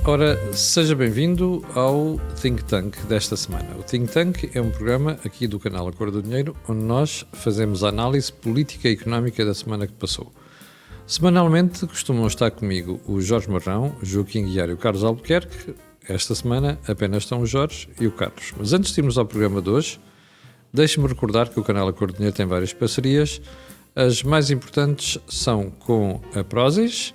Ora, seja bem-vindo ao Think Tank desta semana. O Think Tank é um programa aqui do canal A Cor do Dinheiro, onde nós fazemos a análise política e económica da semana que passou. Semanalmente costumam estar comigo o Jorge Marrão, o Joaquim Guiar e o Carlos Albuquerque. Esta semana apenas estão o Jorge e o Carlos. Mas antes de irmos ao programa de hoje, deixe-me recordar que o canal A Cor do Dinheiro tem várias parcerias. As mais importantes são com a Prozis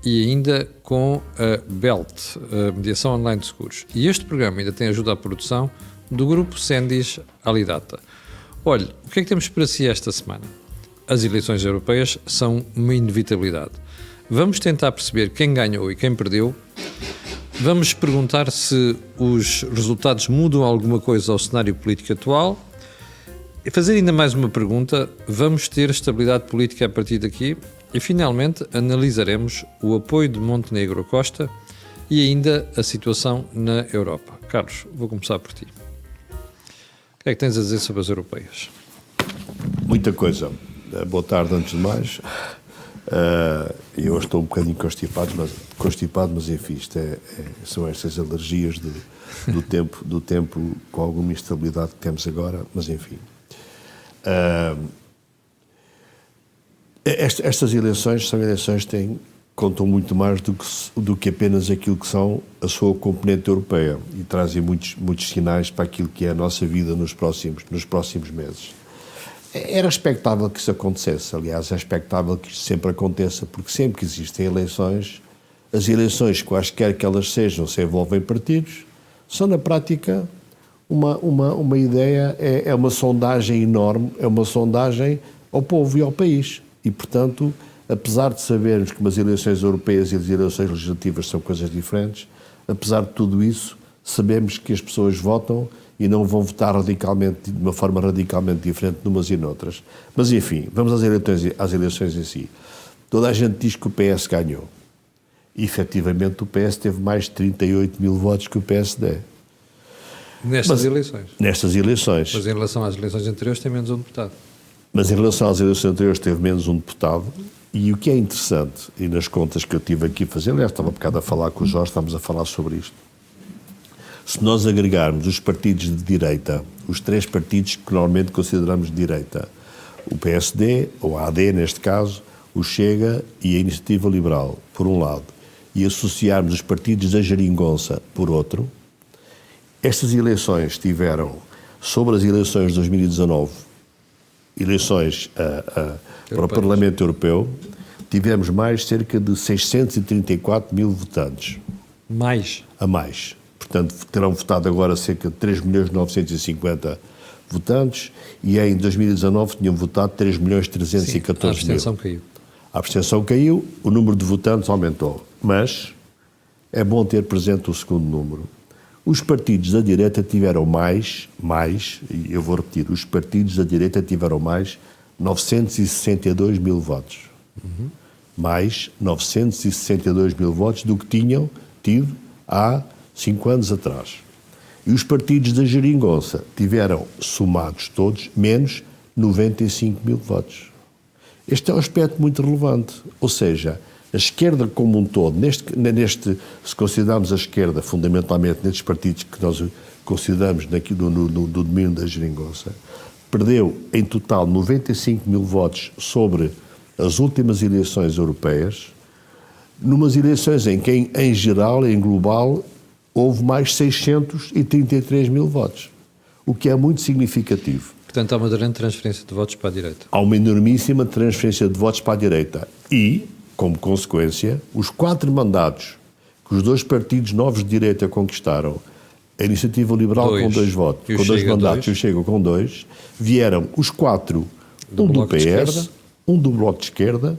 e ainda com a Belt, a Mediação Online de Seguros. E este programa ainda tem ajuda à produção do grupo Sendis Alidata. Olhe, o que é que temos para si esta semana? As eleições europeias são uma inevitabilidade. Vamos tentar perceber quem ganhou e quem perdeu. Vamos perguntar se os resultados mudam alguma coisa ao cenário político atual. E fazer ainda mais uma pergunta, vamos ter estabilidade política a partir daqui? E, finalmente, analisaremos o apoio de Montenegro a Costa e ainda a situação na Europa. Carlos, vou começar por ti. O que é que tens a dizer sobre as europeias? Muita coisa. Boa tarde, antes de mais. Eu estou um bocadinho constipado, mas enfim, são estas alergias do tempo com alguma instabilidade que temos agora, mas enfim. Estas eleições são eleições que contam muito mais do que apenas aquilo que são a sua componente europeia e trazem muitos sinais para aquilo que é a nossa vida nos próximos meses. Era expectável que isso acontecesse, aliás, é expectável que isto sempre aconteça, porque sempre que existem eleições, as eleições, quaisquer que elas sejam, se envolvem partidos, são na prática uma ideia, é uma sondagem enorme, é uma sondagem ao povo e ao país. E, portanto, apesar de sabermos que as eleições europeias e as eleições legislativas são coisas diferentes, apesar de tudo isso, sabemos que as pessoas votam e não vão votar radicalmente, de uma forma radicalmente diferente de umas e noutras. Mas, enfim, vamos às eleições em si. Toda a gente diz que o PS ganhou. E, efetivamente, o PS teve mais de 38 mil votos que o PSD. Nestas eleições? Nestas eleições. Mas em relação às eleições anteriores tem menos um deputado. Mas em relação às eleições anteriores teve menos um deputado, e o que é interessante, e nas contas que eu tive aqui a fazer, aliás, estava um bocado a falar com o Jorge, estamos a falar sobre isto. Se nós agregarmos os partidos de direita, os três partidos que normalmente consideramos de direita, o PSD, ou a AD neste caso, o Chega e a Iniciativa Liberal, por um lado, e associarmos os partidos da Geringonça, por outro, estas eleições tiveram, sobre as eleições de 2019, eleições para o Parlamento Europeu, tivemos mais cerca de 634 mil votantes. Mais? A mais. Portanto, terão votado agora cerca de 3.950.000 votantes e em 2019 tinham votado 3.314.000. A abstenção caiu. A abstenção caiu, o número de votantes aumentou. Mas é bom ter presente o segundo número. Os partidos da direita tiveram mais, e eu vou repetir, os partidos da direita tiveram mais 962 mil votos. Mais 962 mil votos do que tinham tido há 5 anos atrás. E os partidos da Geringonça tiveram, somados todos, menos 95 mil votos. Este é um aspecto muito relevante, ou seja, a esquerda como um todo, se considerarmos a esquerda fundamentalmente nestes partidos que nós consideramos no domínio da Geringonça, perdeu em total 95 mil votos sobre as últimas eleições europeias, numas eleições em que, em geral, em global, houve mais 633 mil votos, o que é muito significativo. Portanto, há uma grande transferência de votos para a direita. Há uma enormíssima transferência de votos para a direita e, como consequência, os 4 mandatos que os 2 partidos novos de direita conquistaram, a Iniciativa Liberal com 2 votos, com 2 mandatos, e o Chega com 2, vieram os 4, um do PS, um do Bloco de Esquerda,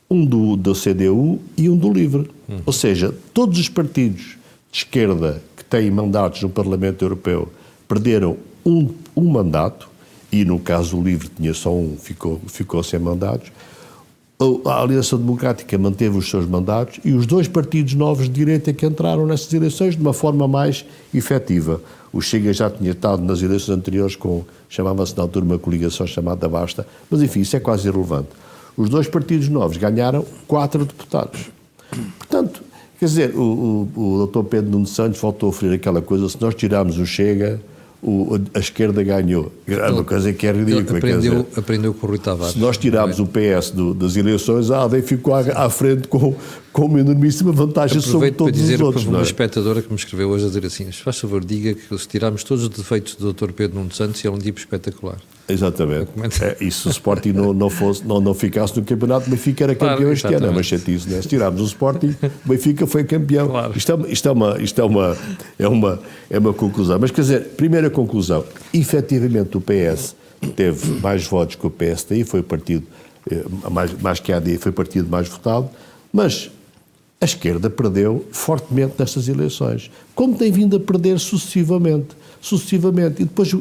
um do CDU e um do LIVRE. Ou seja, todos os partidos de esquerda que têm mandatos no Parlamento Europeu perderam um mandato, e no caso do LIVRE tinha só um, ficou sem mandatos. A Aliança Democrática manteve os seus mandatos e os 2 partidos novos de direita que entraram nestas eleições de uma forma mais efetiva. O Chega já tinha estado nas eleições anteriores chamava-se na altura uma coligação chamada Basta, mas enfim, isso é quase irrelevante. Os 2 partidos novos ganharam 4 deputados. Portanto, Quer dizer, o Dr. Pedro Nuno Santos voltou a referir aquela coisa, se nós tirarmos o Chega, a esquerda ganhou. É uma coisa que é ridícula. Aprendeu com o Rui Tavares. Se nós tirarmos o PS das eleições, a AD ficou à frente com uma enormíssima vantagem sobre todos os outros. Aproveito para dizer uma espectadora que me escreveu hoje a dizer assim, se faz favor, diga que se tirarmos todos os defeitos do Dr. Pedro Nuno Santos, ele é um tipo espetacular. Exatamente. E se o Sporting não ficasse no campeonato, o Benfica era campeão este ano. É uma chatice, né? Se tirarmos o Sporting, o Benfica foi campeão. Claro. Isto é uma conclusão. Mas, quer dizer, primeira conclusão, efetivamente o PS teve mais votos que o PSD, foi o partido, mais que a AD, foi o partido mais votado, mas a esquerda perdeu fortemente nestas eleições, como tem vindo a perder sucessivamente. E depois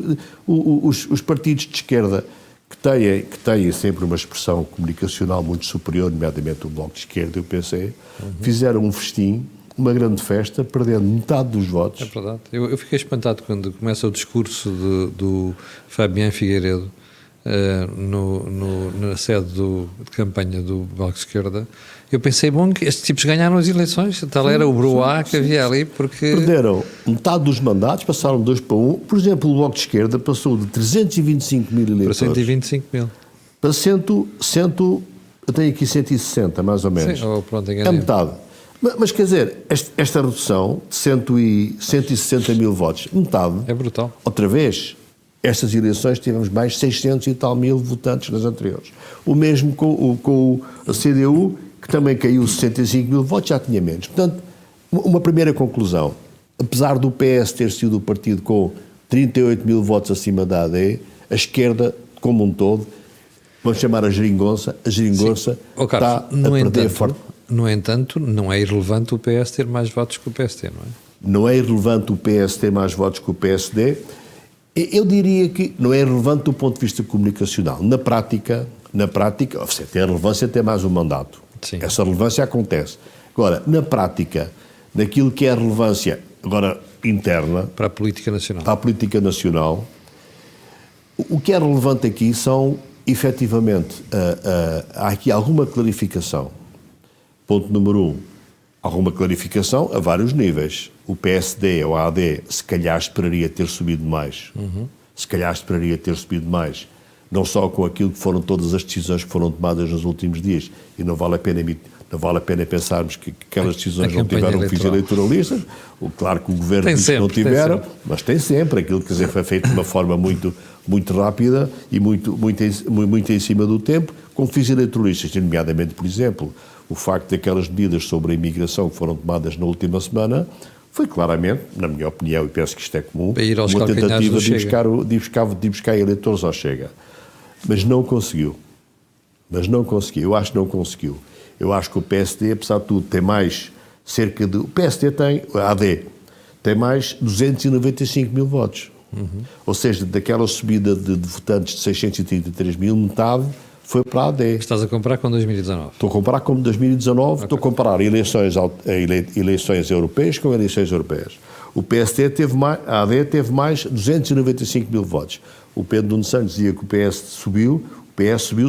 os partidos de esquerda que têm sempre uma expressão comunicacional muito superior, nomeadamente o Bloco de Esquerda e o PC, fizeram um festim, uma grande festa, perdendo metade dos votos. É verdade. Eu fiquei espantado quando começa o discurso do Fabián Figueiredo na sede de campanha do Bloco de Esquerda. Eu pensei, bom, que estes tipos ganharam as eleições, tal era o broá que havia ali, porque... Perderam metade dos mandatos, passaram 2 para 1. Por exemplo, o Bloco de Esquerda passou de 325 mil eleitores... Para 125 mil. Para 100, eu tenho aqui 160, mais ou menos. Sim, pronto, é metade. Mas quer dizer, esta redução de 160 mil votos, metade... É brutal. Outra vez, estas eleições tivemos mais 600 e tal mil votantes nas anteriores. O mesmo com a CDU, que também caiu 65 mil votos, já tinha menos. Portanto, uma primeira conclusão, apesar do PS ter sido o partido com 38 mil votos acima da AD, a esquerda, como um todo, vamos chamar a geringonça está a perder forte. No entanto, não é irrelevante o PS ter mais votos que o PSD, não é? Não é irrelevante o PS ter mais votos que o PSD. Eu diria que não é irrelevante do ponto de vista comunicacional. Na prática, você tem a relevância ter mais um mandato. Sim. Essa relevância acontece. Agora, na prática, naquilo que é a relevância agora interna... Para a política nacional. Para a política nacional, o que é relevante aqui são, efetivamente, há aqui alguma clarificação. Ponto número 1, alguma clarificação a vários níveis. O PSD ou a AD, se calhar esperaria ter subido mais. Não só com aquilo que foram todas as decisões que foram tomadas nos últimos dias, e não vale a pena pensarmos que aquelas decisões não tiveram fins eleitoralistas. Claro que o governo disse que não tiveram, mas tem sempre. Aquilo que foi feito de uma forma muito, muito rápida e muito em cima do tempo, com fins eleitoralistas, nomeadamente, por exemplo, o facto daquelas medidas sobre a imigração que foram tomadas na última semana foi claramente, na minha opinião, e penso que isto é comum, uma tentativa de buscar eleitores ao Chega. Mas não conseguiu. Eu acho que não conseguiu. Eu acho que o PSD, apesar de tudo, tem mais o PSD tem, a AD, tem mais 295 mil votos. Ou seja, daquela subida de votantes de 633 mil, metade foi para a AD. Estás a comparar com 2019? Estou a comparar com 2019, okay. Estou a comparar eleições europeias com eleições europeias. O PSD a AD teve mais 295 mil votos. O Pedro Nuno Santos dizia que o PS subiu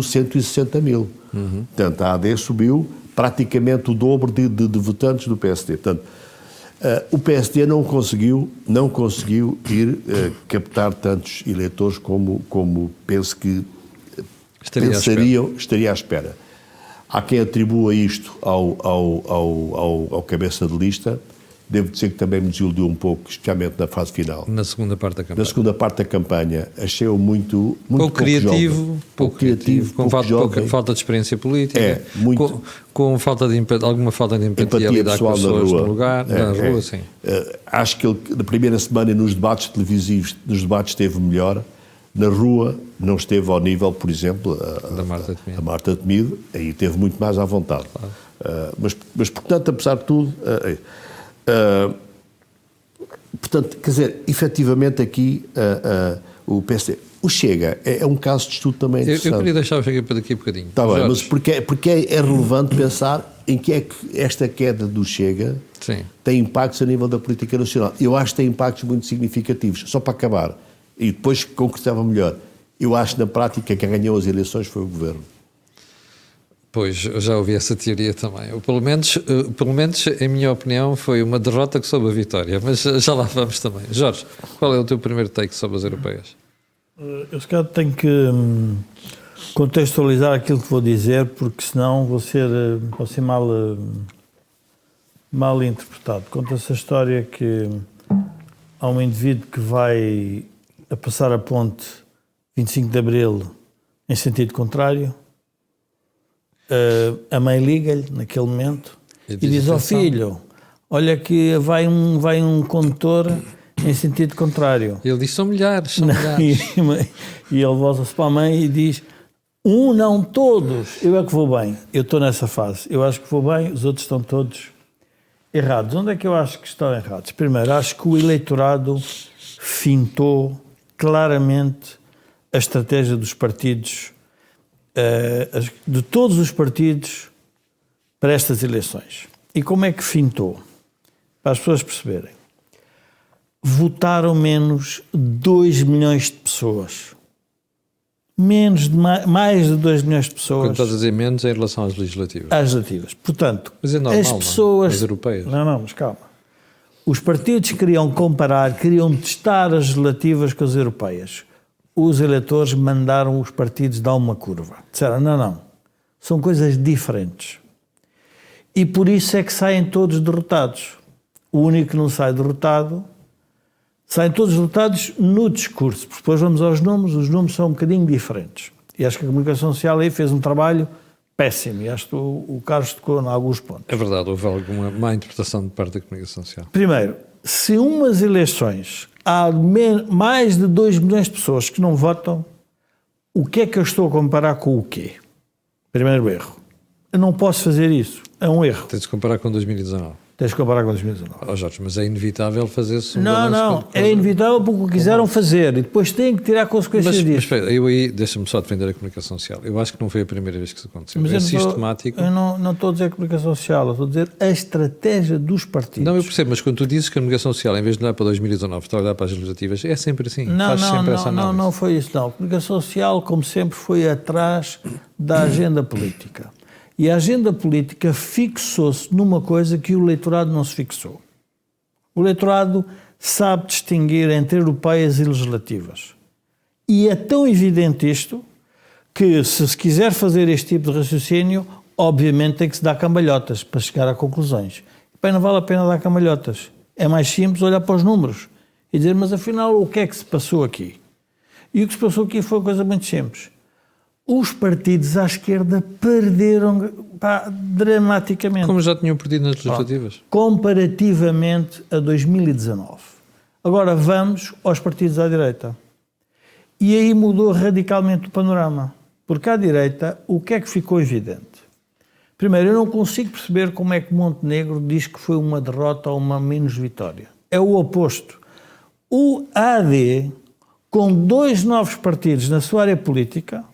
160 mil. Portanto, a AD subiu praticamente o dobro de votantes do PSD. Portanto, o PSD não conseguiu ir captar tantos eleitores como penso que estaria à espera. Há quem atribua isto ao cabeça de lista. Devo dizer que também me desiludiu um pouco, especialmente na fase final. Na segunda parte da campanha. Na segunda parte da campanha, achei-o muito pouco criativo, com falta de experiência política, com alguma falta de empatia a lidar com as pessoas no lugar, na rua, sim. Acho que ele, na primeira semana, nos debates televisivos, esteve melhor. Na rua, não esteve ao nível, por exemplo, a Marta Temido, aí teve muito mais à vontade. Claro. Mas, portanto, apesar de tudo... portanto, quer dizer, efetivamente aqui o PSD, o Chega é um caso de estudo também interessante. Eu queria deixar o Chega para daqui a bocadinho. Está bem, mas porque é relevante pensar em que é que esta queda do Chega tem impactos a nível da política nacional. Eu acho que tem impactos muito significativos. Só para acabar, e depois concretava melhor, eu acho na prática que quem ganhou as eleições foi o Governo. Pois, eu já ouvi essa teoria também. Pelo menos, em minha opinião, foi uma derrota que soube a vitória. Mas já lá vamos também. Jorge, qual é o teu primeiro take sobre as europeias? Eu se calhar tenho que contextualizar aquilo que vou dizer, porque senão vou ser mal interpretado. Conta-se a história que há um indivíduo que vai a passar a ponte 25 de Abril em sentido contrário. A mãe liga-lhe naquele momento e diz ao filho: olha que vai um condutor em sentido contrário. Ele diz: são milhares. E ele volta-se para a mãe e diz: não todos, eu é que vou bem. Eu estou nessa fase, eu acho que vou bem, os outros estão todos errados. Onde é que eu acho que estão errados? Primeiro, acho que o eleitorado fintou claramente a estratégia dos partidos, de todos os partidos, para estas eleições. E como é que fintou? Para as pessoas perceberem. Votaram menos 2 milhões de pessoas. Mais de 2 milhões de pessoas. Quando estás a dizer menos em relação às legislativas. Às legislativas. Portanto, mas é normal, as pessoas... As europeias. Não, mas calma. Os partidos queriam comparar, queriam testar as legislativas com as europeias. Os eleitores mandaram os partidos dar uma curva. Disseram, não. São coisas diferentes. E por isso é que saem todos derrotados. O único que não sai derrotado... Saem todos derrotados no discurso. Depois vamos aos números. Os números são um bocadinho diferentes. E acho que a comunicação social aí fez um trabalho péssimo. E acho que o Carlos tocou em alguns pontos. É verdade, houve alguma má interpretação de parte da comunicação social. Primeiro, se umas eleições há mais de 2 milhões de pessoas que não votam, o que é que eu estou a comparar com o quê? Primeiro erro. Eu não posso fazer isso. É um erro. Tens de comparar com 2019. Tens de comparar com 2019. Jorge, mas é inevitável fazer-se um Não. É inevitável porque o quiseram fazer e depois têm que tirar consequências disso. Mas espera, eu aí, deixa-me só defender a comunicação social. Eu acho que não foi a primeira vez que isso aconteceu. Mas é sistemático. Eu não estou a dizer a comunicação social, eu estou a dizer a estratégia dos partidos. Não, eu percebo, mas quando tu dizes que a comunicação social, em vez de olhar para 2019, está a olhar para as legislativas, é sempre assim. Faz sempre essa análise. Não foi isso, não. A comunicação social, como sempre, foi atrás da agenda política. E a agenda política fixou-se numa coisa que o eleitorado não se fixou. O eleitorado sabe distinguir entre europeias e legislativas. E é tão evidente isto que, se quiser fazer este tipo de raciocínio, obviamente tem que se dar cambalhotas para chegar a conclusões. Bem, não vale a pena dar cambalhotas. É mais simples olhar para os números e dizer, mas afinal, o que é que se passou aqui? E o que se passou aqui foi uma coisa muito simples. Os partidos à esquerda perderam dramaticamente. Como já tinham perdido nas legislativas? Comparativamente a 2019. Agora vamos aos partidos à direita. E aí mudou radicalmente o panorama. Porque à direita, o que é que ficou evidente? Primeiro, eu não consigo perceber como é que Montenegro diz que foi uma derrota ou uma menos vitória. É o oposto. O AD, com 2 novos partidos na sua área política,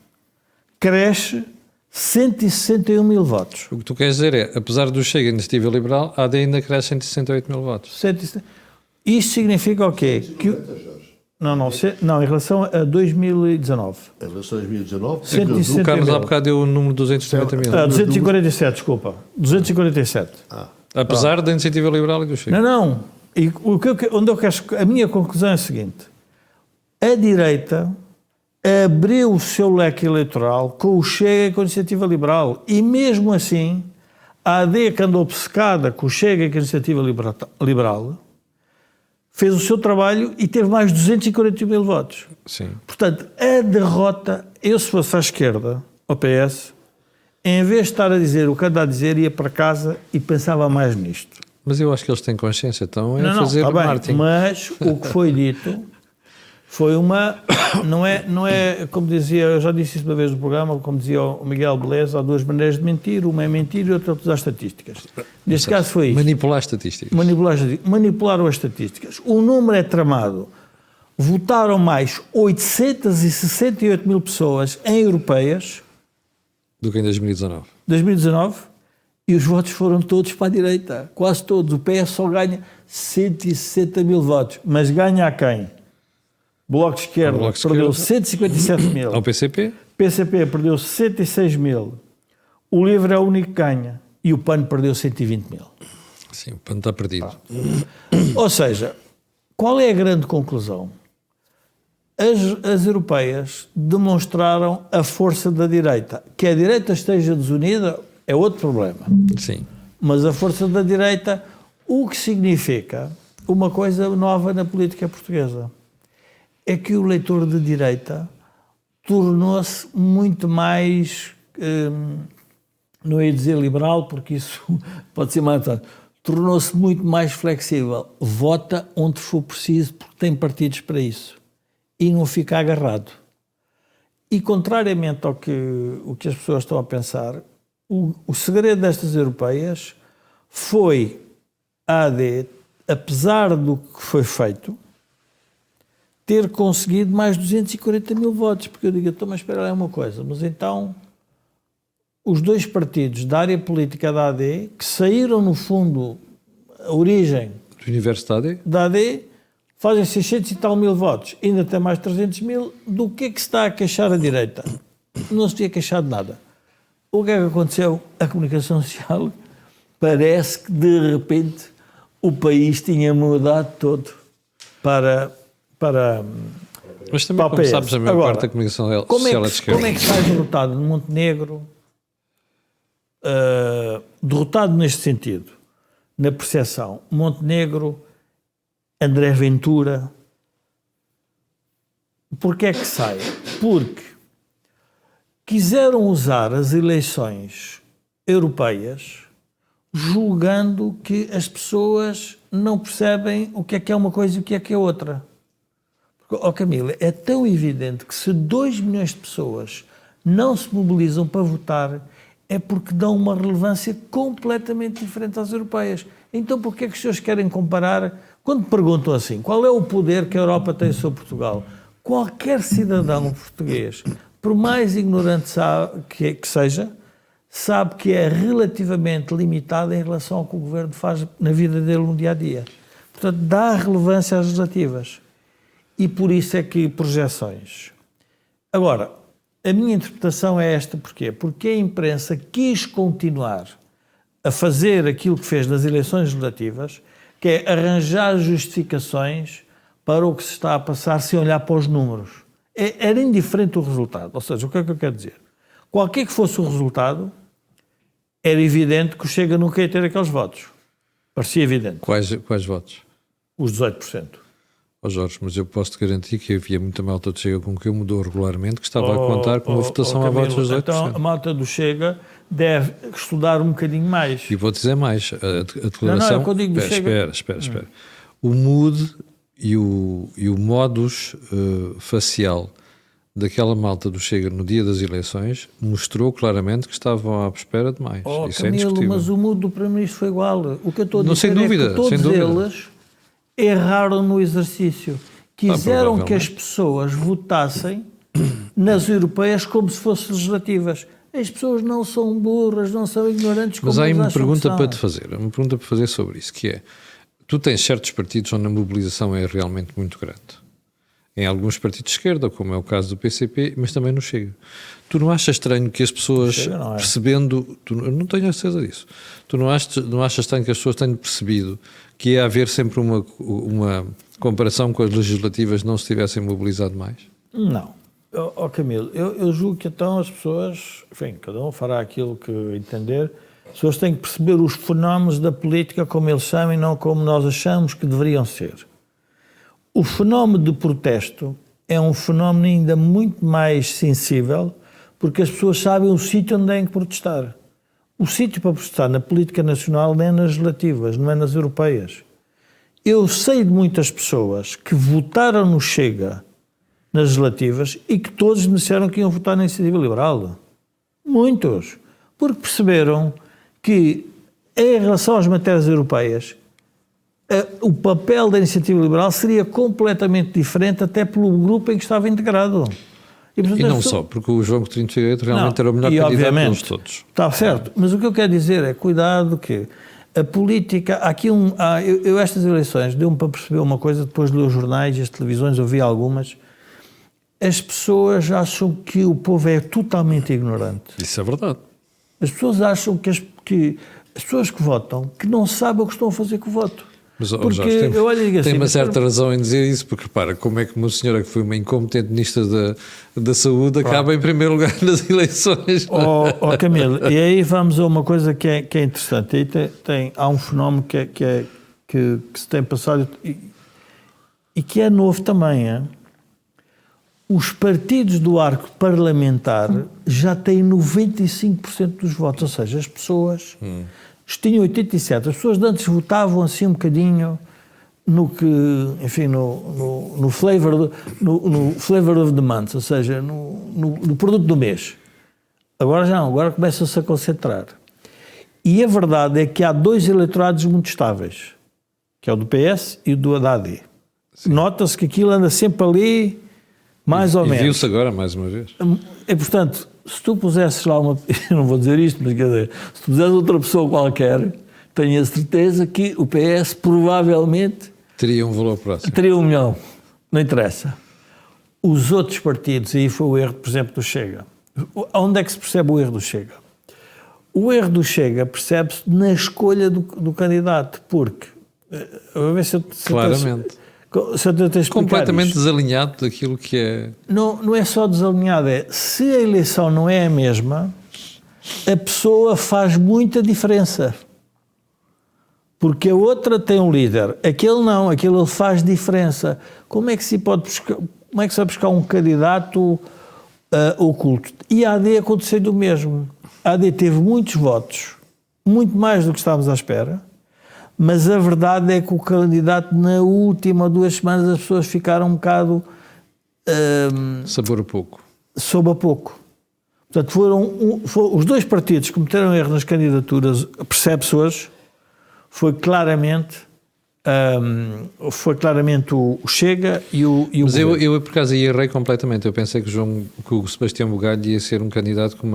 cresce 161 mil votos. O que tu queres dizer é, apesar do Chega e Iniciativa Liberal, a AD ainda cresce 168 mil votos. Isto significa o quê? Não, em relação a 2019. Em relação a 2019? O Carlos há bocado deu o número de 250 mil. 247, desculpa. 247. Apesar da Iniciativa Liberal e do Chega. Não. E a minha conclusão é a seguinte. A direita abriu o seu leque eleitoral com o Chega e com a Iniciativa Liberal. E mesmo assim, a AD, que andou obcecada com o Chega e com a Iniciativa Liberal, fez o seu trabalho e teve mais de 240 mil votos. Sim. Portanto, a derrota, eu se fosse à esquerda, ao PS, em vez de estar a dizer o que anda a dizer, ia para casa e pensava mais nisto. Mas eu acho que eles têm consciência, então é fazer marketing. Mas o que foi dito foi uma... Não é, como dizia, eu já disse isso uma vez no programa, como dizia o Miguel Beleza, há 2 maneiras de mentir, uma é mentir e outra é utilizar estatísticas. Neste caso foi isso. Manipular estatísticas. Manipularam as estatísticas. O número é tramado. Votaram mais 868 mil pessoas em europeias do que em 2019, e os votos foram todos para a direita, quase todos. O PS só ganha 160 mil votos, mas ganha a quem? Bloco de Esquerda perdeu 157 mil. Ao PCP? PCP perdeu 66 mil. o LIVRE é o único que ganha e o PAN perdeu 120 mil. Sim, o PAN está perdido. Ou seja, qual é a grande conclusão? As europeias demonstraram a força da direita. Que a direita esteja desunida é outro problema. Sim. Mas a força da direita, o que significa uma coisa nova na política portuguesa, é que o eleitor de direita tornou-se muito mais, não ia dizer liberal, porque isso pode ser mais, tornou-se muito mais flexível. Vota onde for preciso, porque tem partidos para isso. E não fica agarrado. E contrariamente ao que as pessoas estão a pensar, o segredo destas europeias foi a AD, apesar do que foi feito, ter conseguido mais 240 mil votos. Porque eu digo, mas espera lá uma coisa, mas então os dois partidos da área política da AD, que saíram no fundo a origem Do universo da AD, fazem 600 e tal mil votos, ainda tem mais 300 mil. Do que é que se está a queixar a direita? Não se tinha queixado de nada. O que é que aconteceu? A comunicação social parece que de repente o país tinha mudado todo para Mas também, como sabes, a maior parte da comunicação social é de esquerda. Como é que sai derrotado no Montenegro? Derrotado neste sentido, na percepção, Montenegro, André Ventura. Porquê é que sai? Porque quiseram usar as eleições europeias julgando que as pessoas não percebem o que é uma coisa e o que é outra. Porque, Camila, é tão evidente que se 2 milhões de pessoas não se mobilizam para votar, é porque dão uma relevância completamente diferente às europeias. Então, porquê é que os senhores querem comparar? Quando perguntam assim, qual é o poder que a Europa tem sobre Portugal? Qualquer cidadão português, por mais ignorante que seja, sabe que é relativamente limitado em relação ao que o governo faz na vida dele no dia-a-dia. Portanto, dá relevância às legislativas. E por isso é que projeções. Agora, a minha interpretação é esta. Porquê? Porque a imprensa quis continuar a fazer aquilo que fez nas eleições legislativas, que é arranjar justificações para o que se está a passar sem olhar para os números. Era indiferente o resultado. Ou seja, o que é que eu quero dizer? Qualquer que fosse o resultado, era evidente que o Chega nunca ia ter aqueles votos. Parecia evidente. Quais votos? Os 18%. Oh Jorge, mas eu posso-te garantir que havia muita malta do Chega com quem mudou regularmente, que estava a contar com uma votação a votos dos 18%. Então a malta do Chega deve estudar um bocadinho mais. E vou dizer mais, a declaração... Não, digo do Chega... Espera. O mood e o modus facial daquela malta do Chega no dia das eleições mostrou claramente que estavam à espera de mais. Isso é indiscutível. Mas o mood do Primeiro-Ministro foi igual. O que eu estou a dizer sem dúvida, é que todos eles erraram no exercício. Quiseram que as pessoas votassem nas europeias como se fossem legislativas. As pessoas não são burras, não são ignorantes como elas acham. Mas há uma pergunta para te fazer, uma pergunta para fazer sobre isso, que é, tu tens certos partidos onde a mobilização é realmente muito grande. Em alguns partidos de esquerda, como é o caso do PCP, mas também não Chega. Tu não achas estranho que as pessoas, percebendo... Eu não tenho a certeza disso. Tu não achas estranho que as pessoas tenham percebido que ia haver sempre uma comparação com as legislativas não se tivessem mobilizado mais? Não. Camilo, eu julgo que então as pessoas... Enfim, cada um fará aquilo que entender. As pessoas têm que perceber os fenómenos da política como eles são e não como nós achamos que deveriam ser. O fenómeno de protesto é um fenómeno ainda muito mais sensível, porque as pessoas sabem o sítio onde têm que protestar. O sítio para protestar na política nacional não é nas legislativas, não é nas europeias. Eu sei de muitas pessoas que votaram no Chega nas legislativas e que todos me disseram que iam votar na Iniciativa Liberal. Muitos. Porque perceberam que, em relação às matérias europeias, o papel da Iniciativa Liberal seria completamente diferente até pelo grupo em que estava integrado. E não só, porque o João Coutinho de Figueiredo realmente era o melhor candidato deles todos. Está certo, mas o que eu quero dizer é, cuidado que a política... Aqui eu estas eleições deu-me para perceber uma coisa, depois de ler os jornais e as televisões, ouvi algumas. As pessoas acham que o povo é totalmente ignorante. Isso é verdade. As pessoas acham que as pessoas que votam que não sabem o que estão a fazer com o voto. Mas, porque Jorge, tem assim, uma certa razão em dizer isso, porque repara, como é que uma senhora que foi uma incompetente ministra da Saúde acaba em primeiro lugar nas eleições? Camilo, e aí vamos a uma coisa que é interessante. Aí há um fenómeno que se tem passado e que é novo também. É? Os partidos do arco parlamentar já têm 95% dos votos, ou seja, as pessoas tinham 87%. As pessoas de antes votavam assim um bocadinho no que, enfim, no flavor of the month, ou seja, no produto do mês. Agora já não, agora começam-se a concentrar. E a verdade é que há dois eleitorados muito estáveis, que é o do PS e o do AD. Nota-se que aquilo anda sempre ali, mais ou menos. E viu-se agora, mais uma vez. E, portanto, se tu pusesses lá uma... Eu não vou dizer isto, mas quer dizer, se tu pusesses outra pessoa qualquer, tenho a certeza que o PS provavelmente... Teria um valor próximo. Teria 1 milhão. Não interessa. Os outros partidos, aí foi o erro, por exemplo, do Chega. Onde é que se percebe o erro do Chega? O erro do Chega percebe-se na escolha do candidato, porque... Vou ver se claramente. Se eu tentar explicar completamente isto. Desalinhado daquilo que é... Não é só desalinhado, é se a eleição não é a mesma, a pessoa faz muita diferença. Porque a outra tem um líder, aquele não, aquele faz diferença. Como é que se vai buscar um candidato oculto? E a AD aconteceu o mesmo. A AD teve muitos votos, muito mais do que estávamos à espera, mas a verdade é que o candidato, na última 2 semanas, as pessoas ficaram um bocado... sabor a pouco. Soube a pouco. Portanto, foram os dois partidos que cometeram erro nas candidaturas, percebe-se hoje, foi claramente o Chega e o Mas Governo. eu por acaso errei completamente. Eu pensei que o Sebastião Bugalho ia ser um candidato com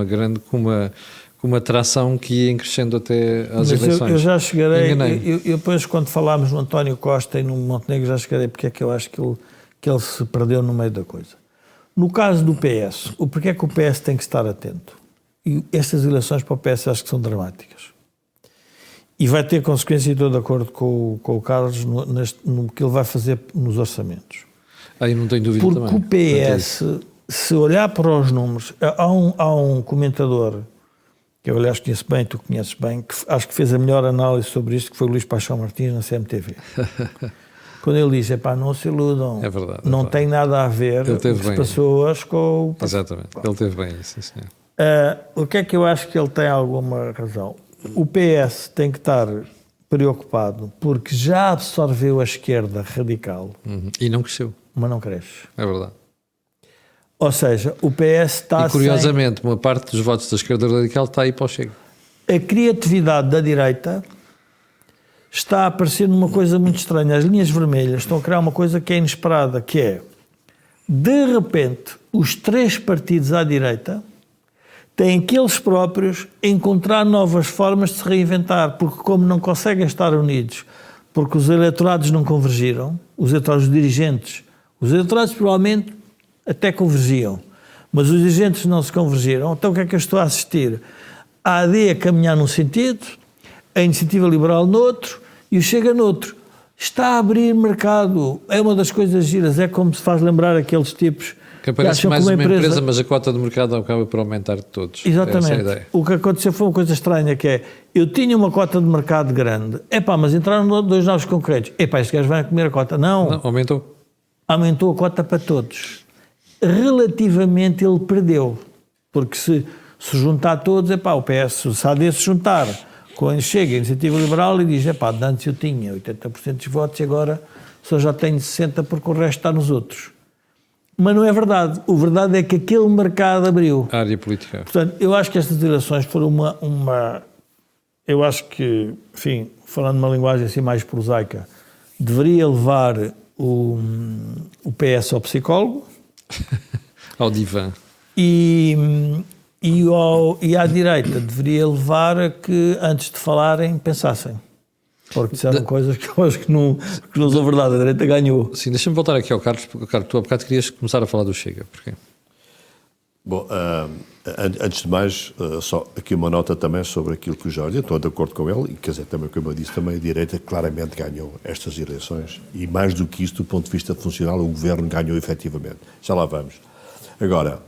uma tração que ia em crescendo até às eleições. Eu já chegarei, eu depois quando falámos no António Costa e no Montenegro já chegarei porque é que eu acho que ele se perdeu no meio da coisa. No caso do PS, porque é que o PS tem que estar atento? E estas eleições para o PS acho que são dramáticas. E vai ter consequência, e estou de acordo com o Carlos, no que ele vai fazer nos orçamentos. Aí não tenho dúvida porque também. Porque o PS, se olhar para os números, há um comentador que eu aliás conheço bem, tu conheces bem, que acho que fez a melhor análise sobre isto, que foi o Luís Paixão Martins na CMTV. Quando ele diz, não se iludam, é verdade, não tem nada a ver o que se passou hoje com o... Exatamente, ele teve bem isso, sim, senhor. O que é que eu acho que ele tem alguma razão? O PS tem que estar preocupado porque já absorveu a esquerda radical. E não cresceu. Mas não cresce. É verdade. Ou seja, o PS está... E curiosamente, uma parte dos votos da esquerda radical está aí para o Chega. A criatividade da direita está a aparecer numa coisa muito estranha. As linhas vermelhas estão a criar uma coisa que é inesperada, que é, de repente, os 3 partidos à direita têm que eles próprios encontrar novas formas de se reinventar, porque como não conseguem estar unidos, porque os eleitorados não convergiram, os eleitorados dirigentes, os eleitorados provavelmente até convergiam, mas os dirigentes não se convergiram. Então o que é que eu estou a assistir? A AD a caminhar num sentido, a Iniciativa Liberal noutro e o Chega noutro. Está a abrir mercado. É uma das coisas giras, é como se faz lembrar aqueles tipos que aparece mais uma empresa, mas a cota de mercado acaba por aumentar de todos. Exatamente. É essa a ideia. O que aconteceu foi uma coisa estranha, que é, eu tinha uma cota de mercado grande, mas entraram 2 novos concorrentes. Estes gajos vão comer a cota. Não, aumentou. Aumentou a cota para todos. Relativamente ele perdeu, porque se juntar todos, o PS, se há de se juntar com Chega a Iniciativa Liberal e diz, antes eu tinha 80% dos votos e agora só já tenho 60% porque o resto está nos outros. Mas não é verdade. O verdade é que aquele mercado abriu. A área política. Portanto, eu acho que estas eleições foram uma... Eu acho que, enfim, falando numa linguagem assim mais prosaica, deveria levar o PS ao psicólogo. Ao divã. E à direita deveria levar a que, antes de falarem, pensassem. Porque disseram coisas que eu acho que não são verdade. A direita ganhou. Sim, deixa-me voltar aqui ao Carlos, porque, Carlos, tu há bocado querias começar a falar do Chega. Porquê? Bom, antes de mais, só aqui uma nota também sobre aquilo que o Jorge, estou de acordo com ele, e quer dizer, também como eu disse, também a direita claramente ganhou estas eleições, e mais do que isso, do ponto de vista funcional, o governo ganhou efetivamente. Já lá vamos. Agora,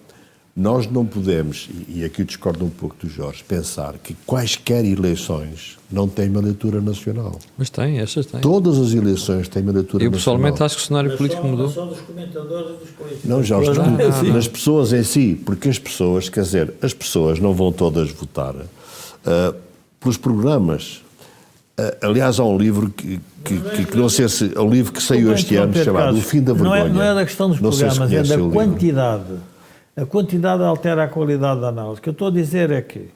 nós não podemos, e aqui eu discordo um pouco do Jorge, pensar que quaisquer eleições não têm uma leitura nacional. Mas tem, estas têm. Todas as eleições têm uma leitura nacional. Eu pessoalmente acho que o cenário político mudou. Só dos comentadores e dos políticos. Não, Jorge, nas pessoas em si, porque as pessoas, quer dizer, as pessoas não vão todas votar pelos programas. Aliás, há um livro que não sei se é um livro que saiu este ano, chamado O Fim da Vergonha. Não é da questão dos programas, é da quantidade. A quantidade altera a qualidade da análise. O que eu estou a dizer é que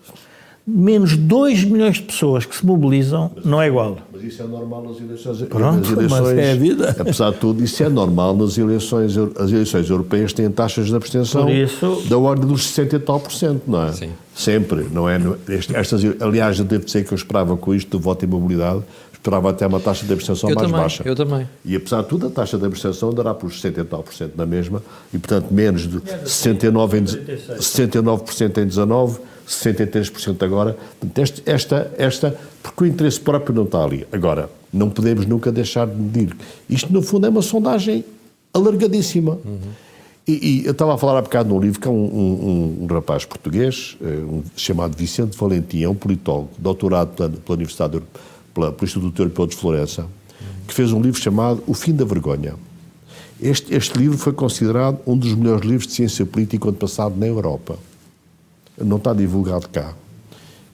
menos 2 milhões de pessoas que se mobilizam não é igual. Mas isso é normal nas eleições. Pronto, mas é a vida. Apesar de tudo, isso é normal nas eleições. As eleições europeias têm taxas de abstenção da ordem dos 60 e tal %, não é? Sim. Sempre, não é? Aliás, eu devo dizer que eu esperava com isto do voto e mobilidade, esperava até uma taxa de abstenção mais baixa. Eu também. E apesar de tudo, a taxa de abstenção dará por 60 e tal % na mesma, e portanto menos de 69% em 19, 63% agora. Esta, porque o interesse próprio não está ali. Agora, não podemos nunca deixar de medir. Isto, no fundo, é uma sondagem alargadíssima. E eu estava a falar há bocado num livro que é um rapaz português, chamado Vicente Valentim, é um politólogo, doutorado pela Universidade pelo Instituto Europeu de Florença, que fez um livro chamado O Fim da Vergonha. Este livro foi considerado um dos melhores livros de ciência política ano passado na Europa. Não está divulgado cá.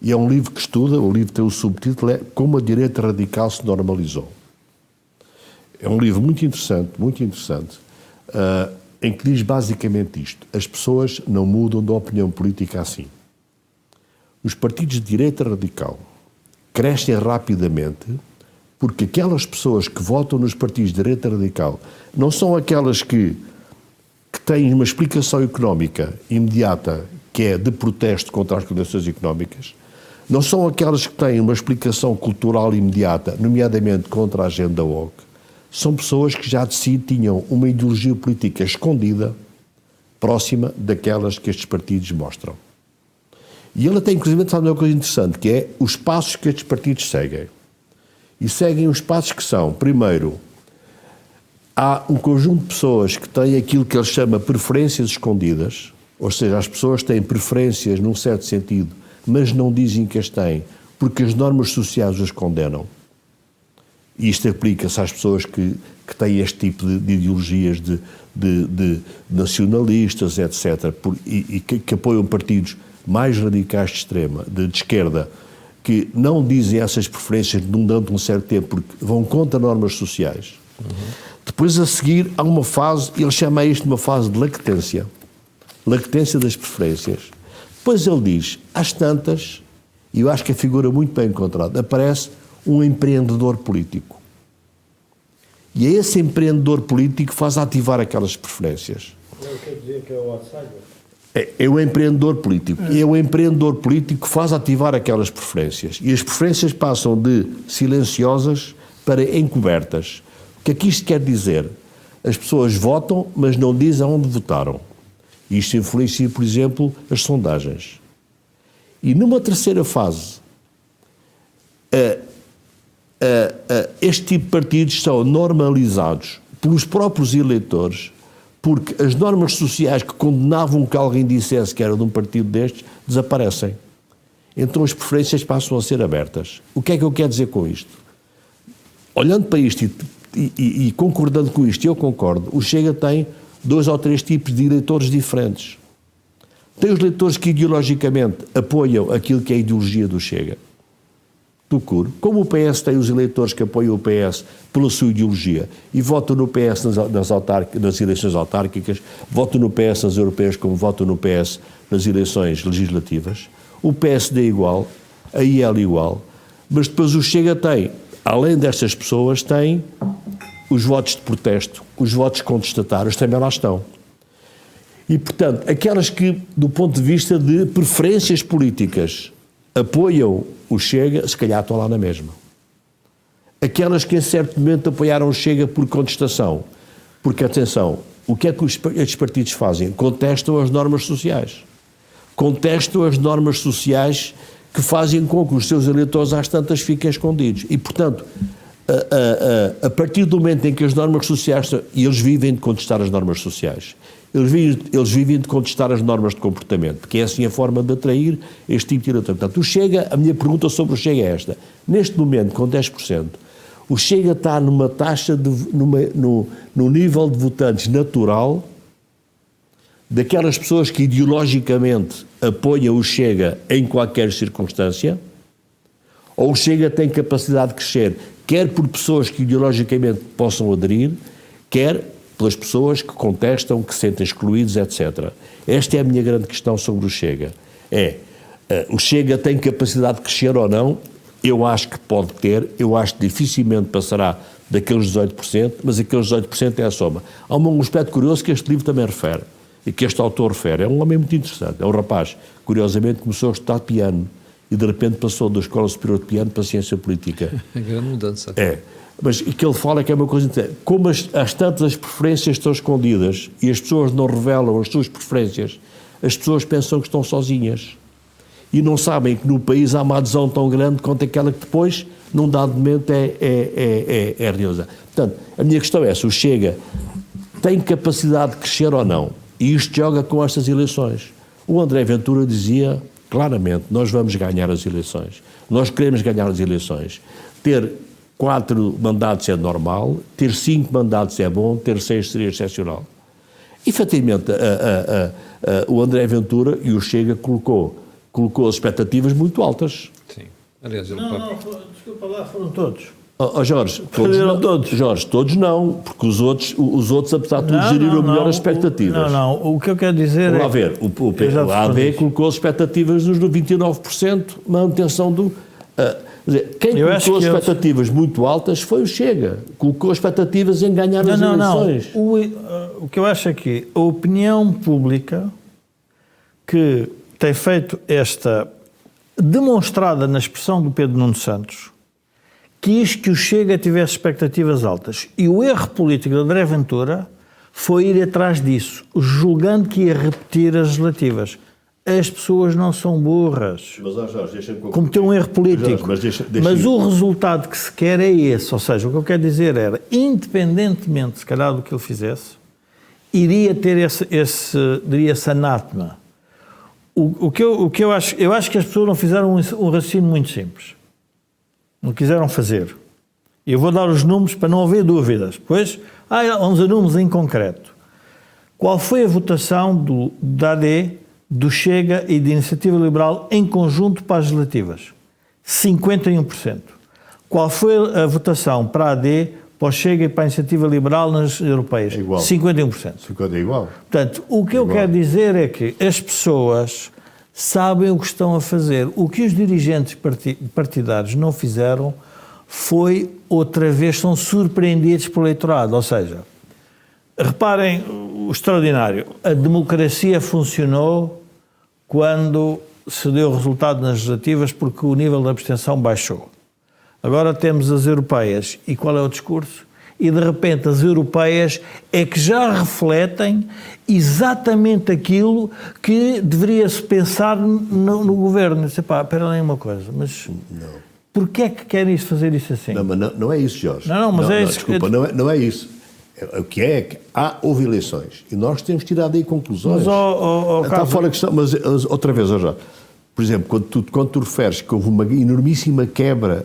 E é um livro que estuda, o livro tem o subtítulo, é Como a Direita Radical se Normalizou. É um livro muito interessante, em que diz basicamente isto: as pessoas não mudam de opinião política assim. Os partidos de direita radical crescem rapidamente porque aquelas pessoas que votam nos partidos de direita radical não são aquelas que têm uma explicação económica imediata, que é de protesto contra as condições económicas, não são aquelas que têm uma explicação cultural imediata, nomeadamente contra a agenda woke. São pessoas que já de si tinham uma ideologia política escondida, próxima daquelas que estes partidos mostram. E ele até, inclusive, sabe uma coisa interessante, que é os passos que estes partidos seguem. E seguem os passos que são, primeiro, há um conjunto de pessoas que têm aquilo que ele chama preferências escondidas, ou seja, as pessoas têm preferências num certo sentido, mas não dizem que as têm, porque as normas sociais as condenam. E isto aplica-se às pessoas que têm este tipo de ideologias de nacionalistas, etc., e que apoiam partidos mais radicais de extrema, de esquerda, que não dizem essas preferências durante um certo tempo, porque vão contra normas sociais. Depois, a seguir, há uma fase, ele chama isto de uma fase de lactência das preferências. Depois ele diz, às tantas, e eu acho que a figura muito bem encontrada, aparece um empreendedor político. E é esse empreendedor político que faz ativar aquelas preferências. Eu quero dizer que é o outsider. É o empreendedor político. É o empreendedor político que faz ativar aquelas preferências. E as preferências passam de silenciosas para encobertas. O que é que isto quer dizer? As pessoas votam, mas não dizem onde votaram. E isto influencia, por exemplo, as sondagens. E numa terceira fase, este tipo de partidos são normalizados pelos próprios eleitores, porque as normas sociais que condenavam que alguém dissesse que era de um partido destes desaparecem. Então as preferências passam a ser abertas. O que é que eu quero dizer com isto? Olhando para isto e concordando com isto, eu concordo, o Chega tem 2 ou 3 tipos de eleitores diferentes. Tem os eleitores que ideologicamente apoiam aquilo que é a ideologia do Chega. Como o PS tem os eleitores que apoiam o PS pela sua ideologia e votam no PS nas eleições autárquicas, votam no PS nas europeias como votam no PS nas eleições legislativas, o PSD é igual, a IL igual, mas depois o Chega tem, além destas pessoas, tem os votos de protesto, os votos contestatários também lá estão. E, portanto, aquelas que, do ponto de vista de preferências políticas, apoiam o Chega, se calhar estão lá na mesma. Aquelas que em certo momento apoiaram o Chega por contestação, porque, atenção, o que é que estes partidos fazem? Contestam as normas sociais. Contestam as normas sociais que fazem com que os seus eleitores às tantas fiquem escondidos. E, portanto, a partir do momento em que as normas sociais... E eles vivem de contestar as normas sociais. Eles vivem de contestar as normas de comportamento, porque é assim a forma de atrair este tipo de eleitor. Portanto, o Chega, a minha pergunta sobre o Chega é esta. Neste momento, com 10%, o Chega está numa taxa, no nível de votantes natural daquelas pessoas que ideologicamente apoiam o Chega em qualquer circunstância, ou o Chega tem capacidade de crescer, quer por pessoas que ideologicamente possam aderir, quer pelas pessoas que contestam, que se sentem excluídos, etc. Esta é a minha grande questão sobre o Chega. O Chega tem capacidade de crescer ou não? Eu acho que pode ter, eu acho que dificilmente passará daqueles 18%, mas aqueles 18% é a soma. Há um aspecto curioso que este livro também refere, e que este autor refere. É um homem muito interessante, é um rapaz, curiosamente começou a estudar piano, e de repente passou da Escola Superior de Piano para a Ciência Política. É grande mudança. Mas o que ele fala é que é uma coisa interessante. Como as tantas as preferências estão escondidas e as pessoas não revelam as suas preferências, as pessoas pensam que estão sozinhas. E não sabem que no país há uma adesão tão grande quanto aquela que depois, num dado momento, é realizada. Portanto, a minha questão é se o Chega tem capacidade de crescer ou não. E isto joga com estas eleições. O André Ventura dizia claramente, nós vamos ganhar as eleições. Nós queremos ganhar as eleições. Ter 4 mandatos é normal, ter 5 mandatos é bom, ter 6 seria excepcional. Efetivamente, o André Ventura e o Chega colocou as expectativas muito altas. Sim. Aliás, ele desculpa lá, foram todos. Jorge, todos. Jorge, todos não, porque os outros apesar de tudo, geriram melhor as expectativas. O que eu quero dizer Vamos lá ver, o AD colocou as expectativas nos 29%, manutenção do... quem colocou as expectativas muito altas foi o Chega. Colocou as expectativas em ganhar as eleições. O que eu acho é que a opinião pública que tem feito esta demonstrada na expressão do Pedro Nuno Santos quis que o Chega tivesse expectativas altas. E o erro político de André Ventura foi ir atrás disso, julgando que ia repetir as legislativas. As pessoas não são burras. Mas, Jorge, deixa-me concluir. Cometeu um erro político. Jorge, mas o resultado que se quer é esse. Ou seja, o que eu quero dizer era, independentemente, se calhar, do que ele fizesse, iria ter esse anátema. O que eu acho que as pessoas não fizeram um raciocínio muito simples. Não quiseram fazer. E eu vou dar os números para não haver dúvidas. Pois, vamos a números em concreto. Qual foi a votação da AD, do Chega e da Iniciativa Liberal em conjunto para as legislativas? 51%. Qual foi a votação para a AD, para o Chega e para a Iniciativa Liberal nas europeias? É igual. 51%. É igual. Portanto, o que eu quero dizer é que as pessoas sabem o que estão a fazer. O que os dirigentes partidários não fizeram foi, outra vez, são surpreendidos pelo eleitorado. Ou seja, reparem o extraordinário. A democracia funcionou quando se deu o resultado nas legislativas porque o nível de abstenção baixou. Agora temos as europeias. E qual é o discurso? E de repente as europeias é que já refletem exatamente aquilo que deveria-se pensar no governo. Espera aí uma coisa, mas porquê é que querem fazer isso assim? Não é isso, Jorge. Mas é isso. Desculpa, não é isso. O que é que houve eleições e nós temos tirado aí conclusões. Mas, está fora de questão, mas outra vez, Jorge. Por exemplo, quando tu referes que houve uma enormíssima queda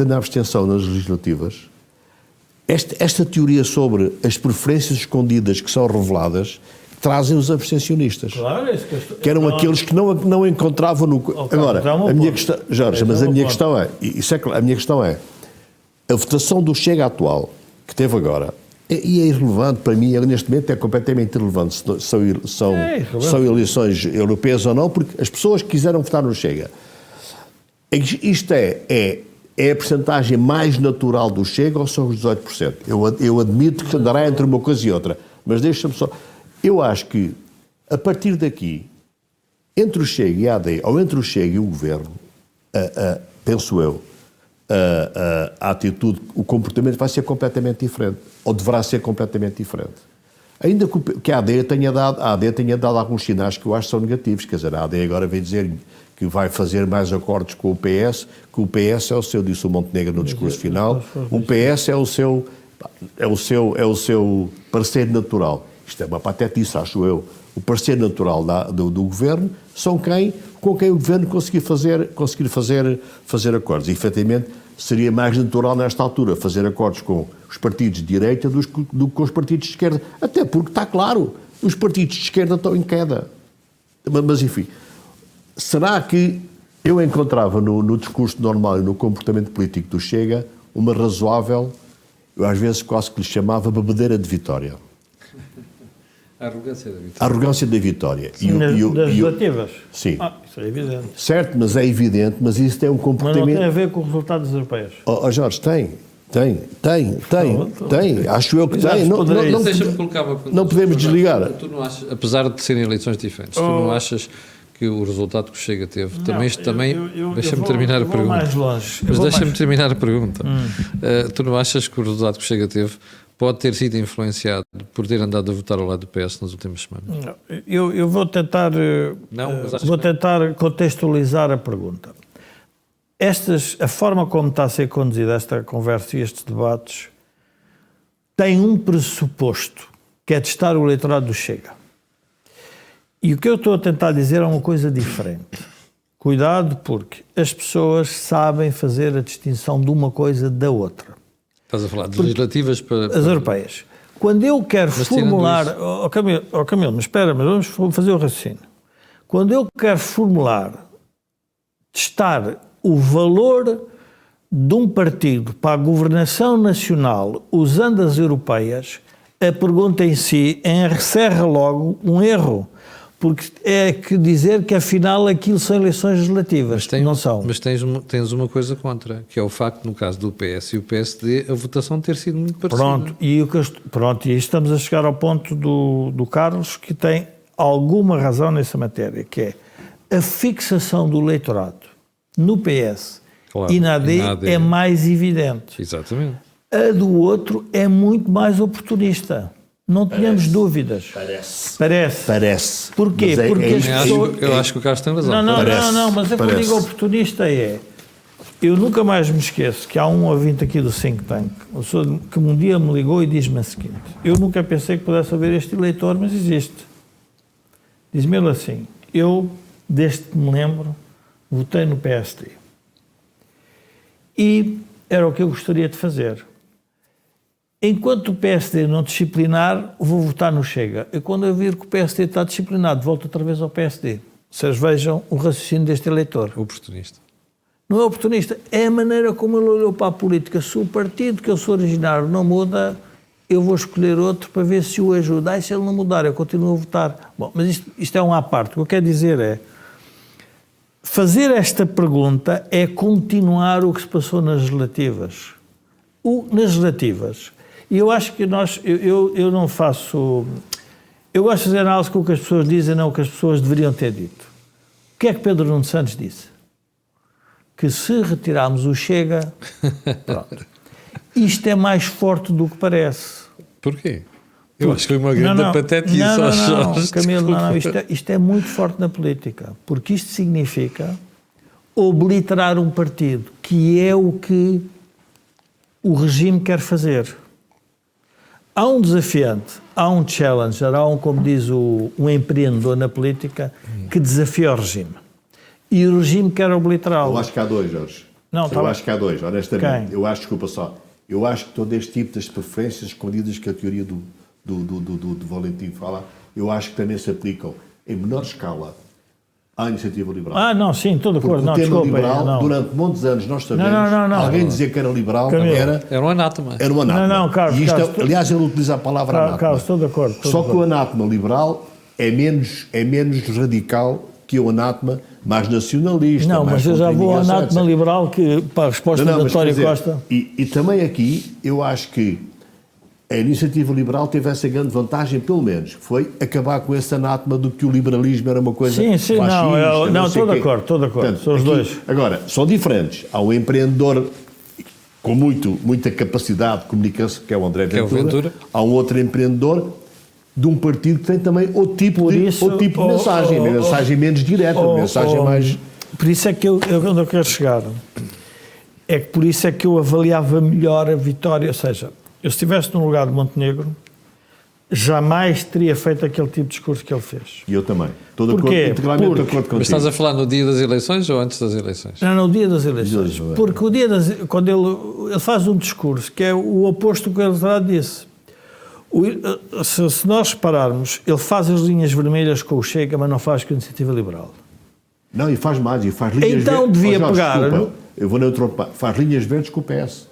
na abstenção nas legislativas, esta teoria sobre as preferências escondidas que são reveladas trazem os abstencionistas. Claro, é isso que eram aqueles que não encontravam no... Agora, a minha questão... Jorge, mas a minha questão é... Isso é claro, a minha questão é... A votação do Chega atual, que teve agora, e é irrelevante para mim, neste momento é completamente irrelevante se são eleições europeias ou não, porque as pessoas que quiseram votar no Chega. Isto é a percentagem mais natural do Chega ou são os 18%? Eu admito que andará entre uma coisa e outra, mas deixa-me só... Eu acho que, a partir daqui, entre o Chega e a AD, ou entre o Chega e o Governo, penso eu, a atitude, o comportamento vai ser completamente diferente, ou deverá ser completamente diferente. Ainda que a AD tenha dado alguns sinais que eu acho que são negativos. Quer dizer, a AD agora vem dizer que vai fazer mais acordos com o PS, que o PS é o seu, disse o Montenegro no discurso final, o PS é o seu parceiro natural. Isto é uma patetice, acho eu. O parceiro natural do governo são com quem o governo conseguir fazer acordos. E, efetivamente, seria mais natural, nesta altura, fazer acordos com os partidos de direita do que com os partidos de esquerda. Até porque, está claro, os partidos de esquerda estão em queda. Mas, enfim, será que eu encontrava no discurso normal e no comportamento político do Chega uma razoável, eu às vezes quase que lhe chamava bebedeira de vitória? A arrogância da vitória. A arrogância da vitória. Das legislativas? Sim. Isso é evidente. Certo, mas é evidente, mas isso tem um comportamento... Mas não tem a ver com os resultados europeios. Jorge, tem. Acho eu que tem. Não podemos desligar. Tu não achas, apesar de serem eleições diferentes, tu não achas que o resultado que o Chega teve deixa-me terminar a pergunta. Mais longe. Mas deixa-me terminar a pergunta. Tu não achas que o resultado que o Chega teve pode ter sido influenciado por ter andado a votar ao lado do PS nas últimas semanas? Não, eu vou tentar contextualizar a pergunta. A forma como está a ser conduzida esta conversa e estes debates tem um pressuposto, que é testar o eleitorado do Chega. E o que eu estou a tentar dizer é uma coisa diferente. Cuidado, porque as pessoas sabem fazer a distinção de uma coisa da outra. Estás a falar de legislativas para... As europeias. Quando eu quero formular... Camilo, mas espera, mas vamos fazer o raciocínio. Quando eu quero testar o valor de um partido para a governação nacional usando as europeias, a pergunta em si encerra logo um erro. Porque é que dizer que afinal aquilo são eleições legislativas, não são. Mas tens uma coisa contra, que é o facto, no caso do PS e o PSD, a votação ter sido muito parecida. Pronto, e estamos a chegar ao ponto do Carlos, que tem alguma razão nessa matéria, que é a fixação do eleitorado no PS e na AD é mais evidente. Exatamente. A do outro é muito mais oportunista. Não tenhamos dúvidas. Parece. Porquê? Porque as pessoas... Eu acho que o Carlos tem razão. Não, mas a que eu digo oportunista é... Eu nunca mais me esqueço que há um ouvinte aqui do Think Tank, que um dia me ligou e diz-me o seguinte: eu nunca pensei que pudesse haver este eleitor, mas existe. Diz-me ele assim: eu, desde que me lembro, votei no PSD. E era o que eu gostaria de fazer. Enquanto o PSD não disciplinar, vou votar no Chega. E quando eu vir que o PSD está disciplinado, volto outra vez ao PSD. Vocês vejam o raciocínio deste eleitor. Oportunista. Não é oportunista, é a maneira como ele olhou para a política. Se o partido que eu sou originário não muda, eu vou escolher outro para ver se o ajuda. E se ele não mudar, eu continuo a votar. Bom, mas isto é uma à parte. O que eu quero dizer é, fazer esta pergunta é continuar o que se passou nas legislativas. Nas legislativas... E eu acho que eu não faço... Eu gosto de fazer análise com o que as pessoas dizem, não o que as pessoas deveriam ter dito. O que é que Pedro Nuno Santos disse? Que se retirarmos o Chega... Pronto. Isto é mais forte do que parece. Porquê? Eu acho que foi uma grande patetice aos Jorge. Camilo, isto é muito forte na política. Porque isto significa obliterar um partido, que é o que o regime quer fazer. Há um desafiante, há um challenger, como diz um empreendedor na política, que desafia o regime. E o regime quer obliterá-lo. Eu acho que há dois, Jorge. Acho que há dois, honestamente. Quem? Eu acho que todo este tipo das preferências escondidas que a teoria do Valentim fala, eu acho que também se aplicam em menor escala à iniciativa liberal. Não, sim, estou de acordo. Porque o tema liberal, durante muitos anos nós sabemos, alguém dizia que era liberal, era um anátema. Era um anátema. Não, Carlos, aliás, ele utiliza a palavra anátema. Carlos, estou de acordo. Só que o anátema liberal é menos radical que o anátema mais nacionalista. Não, mas eu já vou ao anátema liberal, que para a resposta da António Costa... E também aqui, eu acho que a iniciativa liberal teve essa grande vantagem, pelo menos, que foi acabar com esse anátema do que o liberalismo era uma coisa fascista. Estou de acordo. Portanto, são os dois. Agora, são diferentes. Há um empreendedor com muita capacidade de comunicação, que é o André Ventura. Há um outro empreendedor de um partido que tem também outro tipo de mensagem, mensagem menos direta, mensagem mais... Por isso é que onde eu quero chegar, é que por isso é que eu avaliava melhor a vitória, ou seja, eu se estivesse no lugar de Montenegro, jamais teria feito aquele tipo de discurso que ele fez. E eu também. Integralmente de acordo contigo. Mas estás a falar no dia das eleições ou antes das eleições? Não, no dia das eleições. Porque quando ele faz um discurso que é o oposto do que o eleitorado disse. Se nós repararmos, ele faz as linhas vermelhas com o Chega, mas não faz com a Iniciativa Liberal. Não, e faz mais, e faz linhas verdes. Então devia pegar... Desculpa, eu vou neutral, faz linhas verdes com o PS.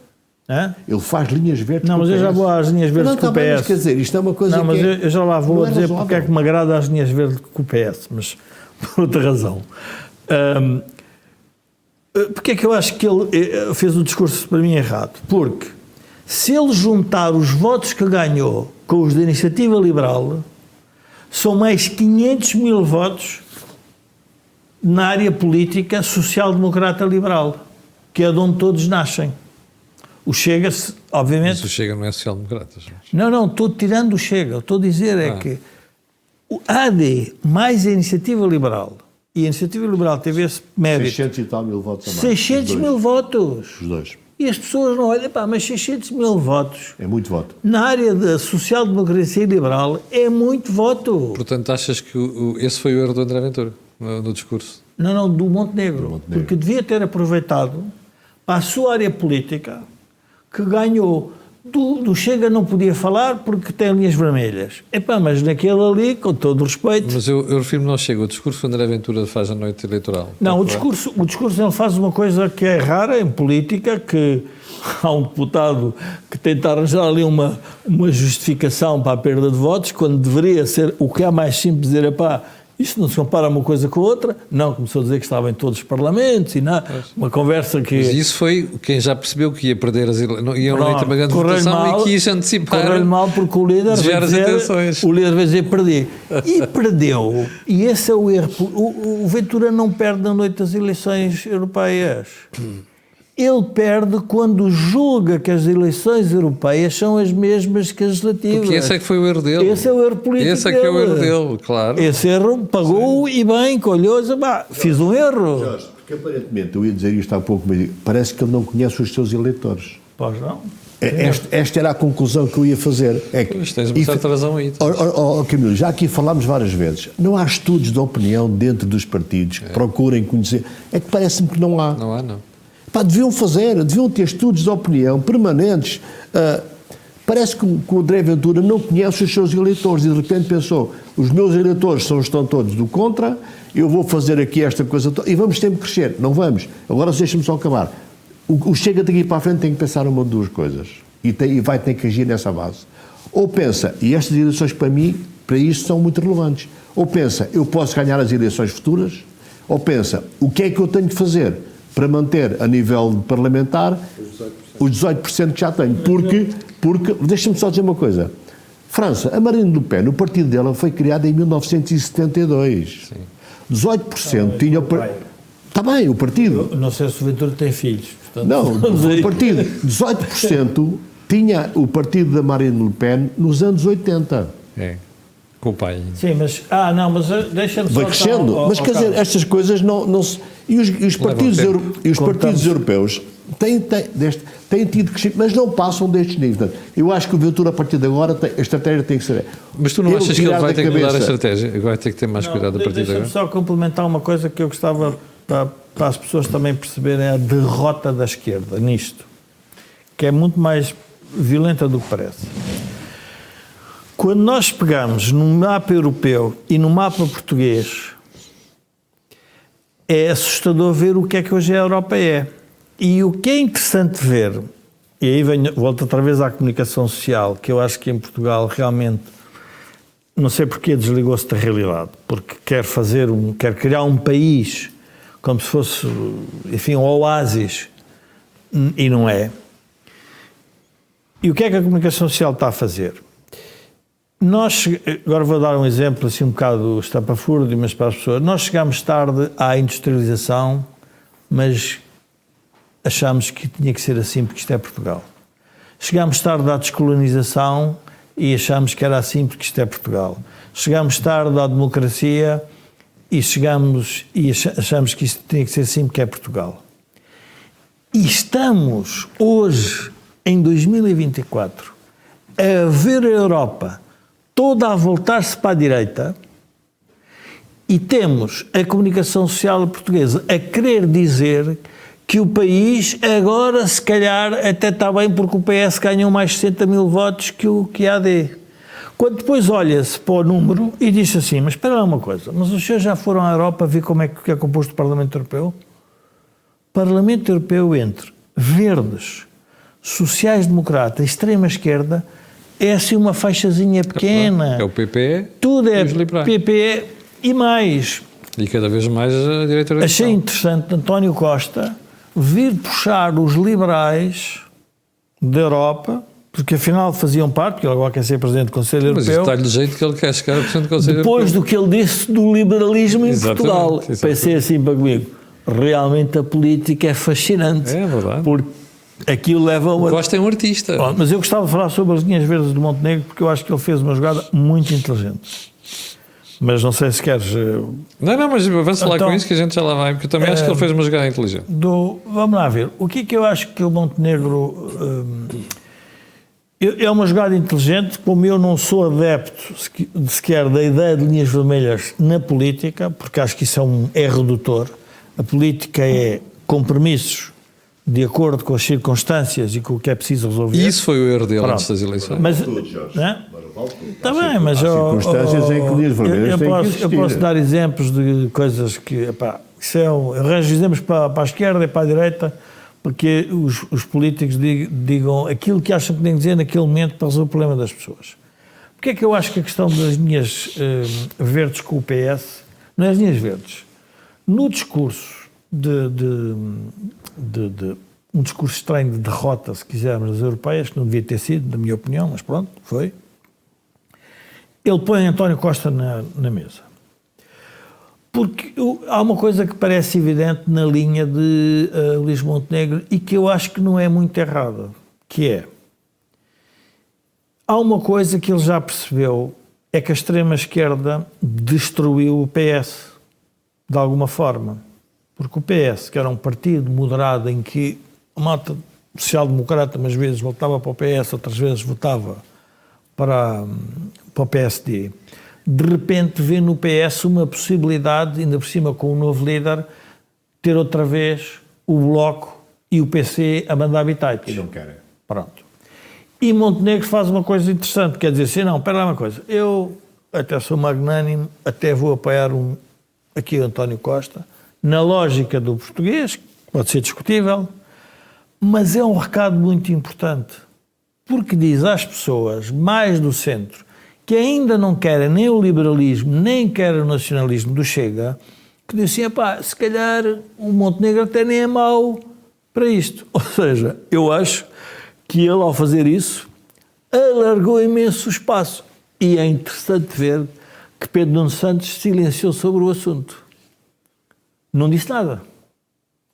Hã? Ele faz linhas verdes com o PS. Não, mas eu já vou às linhas verdes com o PS. Mas quer dizer, isto é uma coisa não, mas eu já lá vou a dizer porque é que me agrada as linhas verdes com o PS, mas por outra razão. Porque é que eu acho que ele fez o discurso para mim errado? Porque se ele juntar os votos que ganhou com os da Iniciativa Liberal, são mais 500 mil votos na área política social-democrata liberal, que é de onde todos nascem. O Chega, obviamente... Mas o Chega não é social-democrata. Não, estou tirando o Chega. Estou a dizer que o AD mais a Iniciativa Liberal, e a Iniciativa Liberal teve esse mérito... 600 e tal mil votos a mais. 600 mil votos. Os dois. E as pessoas não olham, mas 600 mil votos... É muito voto. Na área da social-democracia liberal é muito voto. Portanto, achas que esse foi o erro do André Ventura, no discurso? Não, do Montenegro. Porque devia ter aproveitado para a sua área política, que ganhou. Do Chega não podia falar porque tem linhas vermelhas. Mas naquele ali, com todo o respeito... Mas eu refiro-me não Chega. O discurso que o André Ventura faz na noite eleitoral. Não, o discurso ele faz uma coisa que é rara em política, que há um deputado que tenta arranjar ali uma justificação para a perda de votos, quando deveria ser o que é mais simples dizer, isto não se compara uma coisa com a outra. Não, começou a dizer que estava em todos os parlamentos e uma conversa que... Mas isso foi quem já percebeu que ia perder as eleições, ia não ter uma grande votação e que ia antecipar. Correu-lhe mal porque o líder vai dizer perdi. E perdeu. E esse é o erro. O Ventura não perde na noite das eleições europeias. Ele perde quando julga que as eleições europeias são as mesmas que as legislativas. Porque esse é que foi o erro dele. Esse é o erro político Esse é que é o erro dele, claro. Esse erro pagou e bem, colheu, fiz um erro. Jorge, porque aparentemente, eu ia dizer isto há pouco, mas parece que ele não conhece os seus eleitores. Pois não. Esta era a conclusão que eu ia fazer. Tens uma certa razão aí. Camilo, já aqui falámos várias vezes, não há estudos de opinião dentro dos partidos que procurem conhecer. É que parece-me que não há. Não há, não. Deviam ter estudos de opinião permanentes. Parece que o André Ventura não conhece os seus eleitores e de repente pensou, os meus eleitores estão todos do contra, eu vou fazer aqui esta coisa e vamos sempre crescer. Não vamos. Agora deixa-me só acabar. O Chega daqui para a frente tem que pensar uma de duas coisas e vai ter que agir nessa base. Ou pensa, e estas eleições para isto são muito relevantes, ou pensa, eu posso ganhar as eleições futuras, ou pensa, o que é que eu tenho de fazer para manter a nível parlamentar os 18% que já tenho. Porque deixa-me só dizer uma coisa. França, a Marine Le Pen, o partido dela foi criado em 1972. Sim. 18% tinha... Está bem, o partido... Eu não sei se o Ventura tem filhos. Portanto, não, o partido... 18% tinha o partido da Marine Le Pen nos anos 80. É. Com o pai. Sim, mas deixa-me só... Vai crescendo. Mas quer dizer, estas coisas não se... E os partidos europeus têm tido crescimento, mas não passam destes níveis. Portanto, eu acho que o Ventura, a partir de agora, a estratégia tem que ser... Mas tu não achas que ele vai ter que mudar a estratégia? Vai ter que ter mais cuidado a partir de agora? Deixa-me só complementar uma coisa que eu gostava para as pessoas também perceberem, a derrota da esquerda nisto, que é muito mais violenta do que parece. Quando nós pegamos no mapa europeu e no mapa português, é assustador ver o que é que hoje a Europa é. E o que é interessante ver, e aí volto outra vez à comunicação social, que eu acho que em Portugal realmente, não sei porque desligou-se da realidade, porque quer criar um país como se fosse, enfim, um oásis, e não é. E o que é que a comunicação social está a fazer? Agora vou dar um exemplo assim um bocado estapafúrdio, mas para as pessoas. Nós chegámos tarde à industrialização, mas achámos que tinha que ser assim porque isto é Portugal. Chegámos tarde à descolonização e achamos que era assim porque isto é Portugal. Chegámos tarde à democracia e achamos que isto tinha que ser assim porque é Portugal. E estamos hoje, em 2024, a ver a Europa toda a voltar-se para a direita e temos a comunicação social portuguesa a querer dizer que o país agora, se calhar, até está bem porque o PS ganhou mais 60 mil votos que a AD. Quando depois olha-se para o número e diz assim, mas espera lá uma coisa, mas os senhores já foram à Europa ver como é que é composto o Parlamento Europeu? O Parlamento Europeu entre verdes, sociais-democratas, extrema-esquerda, é assim uma faixazinha pequena. É o PPE, tudo é e os liberais. PPE e mais. E cada vez mais a direita radical. Achei interessante António Costa vir puxar os liberais da Europa, porque afinal faziam parte, porque ele agora quer ser Presidente do Conselho Europeu. Mas isso dá-lhe jeito que ele quer chegar a Presidente do Conselho Depois Europeu. do que ele disse do liberalismo em Portugal. Pensei assim para comigo, realmente a política é fascinante. É verdade. Porque aquilo leva a... Costa é um artista. Bom, mas eu gostava de falar sobre as linhas verdes do Montenegro, porque eu acho que ele fez uma jogada muito inteligente. Mas não sei se queres... Não, mas avança lá Então, com isso que a gente já lá vai, porque eu também acho que ele fez uma jogada inteligente. Vamos lá ver. O que é que eu acho que o Montenegro... é uma jogada inteligente, como eu não sou adepto sequer da ideia de linhas vermelhas na política, porque acho que isso é redutor. A política é compromissos de acordo com as circunstâncias e com o que é preciso resolver. E isso foi o erro dele Pronto. antes das eleições. Mas, Está bem, mas há circunstâncias em que linhas vermelhas têm que existir. eu posso dar exemplos de coisas que, eu arranjo exemplos para a esquerda e para a direita, porque os políticos digam aquilo que acham que têm que dizer naquele momento para resolver o problema das pessoas. Porque é que eu acho que a questão das linhas verdes com o PS, não é as linhas verdes, no discurso um discurso estranho de derrota, se quisermos, das europeias, que não devia ter sido, na minha opinião, mas pronto, foi. Ele põe António Costa na mesa. Porque há uma coisa que parece evidente na linha de Luís Montenegro e que eu acho que não é muito errada, que é, há uma coisa que ele já percebeu, é que a extrema-esquerda destruiu o PS, de alguma forma. Porque o PS, que era um partido moderado em que a malta social-democrata umas vezes voltava para o PS, outras vezes votava para o PSD, de repente vê no PS uma possibilidade, ainda por cima com o novo líder, ter outra vez o Bloco e o PC a mandar bitaites. E não querem. Pronto. E Montenegro faz uma coisa interessante, quer dizer assim, não, espera lá uma coisa, eu até sou magnânimo, até vou apoiar aqui o António Costa, na lógica do português, pode ser discutível, mas é um recado muito importante, porque diz às pessoas mais do centro que ainda não querem nem o liberalismo, nem querem o nacionalismo do Chega, que dizem assim, se calhar o Montenegro até nem é mau para isto. Ou seja, eu acho que ele, ao fazer isso, alargou imenso o espaço. E é interessante ver que Pedro Nuno Santos silenciou sobre o assunto. Não disse nada.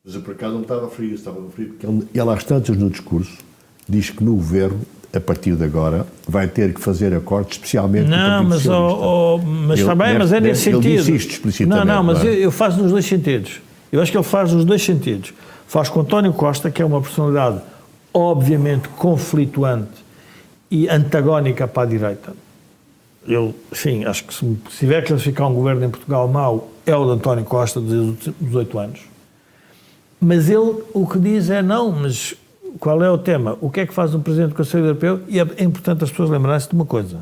Mas eu por acaso não estava frio, porque ele às tantas no discurso diz que no governo, a partir de agora, vai ter que fazer acordos especialmente com o Partido Socialista. Mas está bem, mas é nesse sentido. Ele disse isto explicitamente. Não, mas eu faço nos dois sentidos. Eu acho que ele faz nos dois sentidos. Faz com António Costa, que é uma personalidade obviamente conflituante e antagónica para a direita. Eu, sim, acho que se tiver que classificar um governo em Portugal mau, é o de António Costa dos 8 anos. Mas ele o que diz é não, mas qual é o tema? O que é que faz um Presidente do Conselho Europeu? E é importante as pessoas lembrarem-se de uma coisa.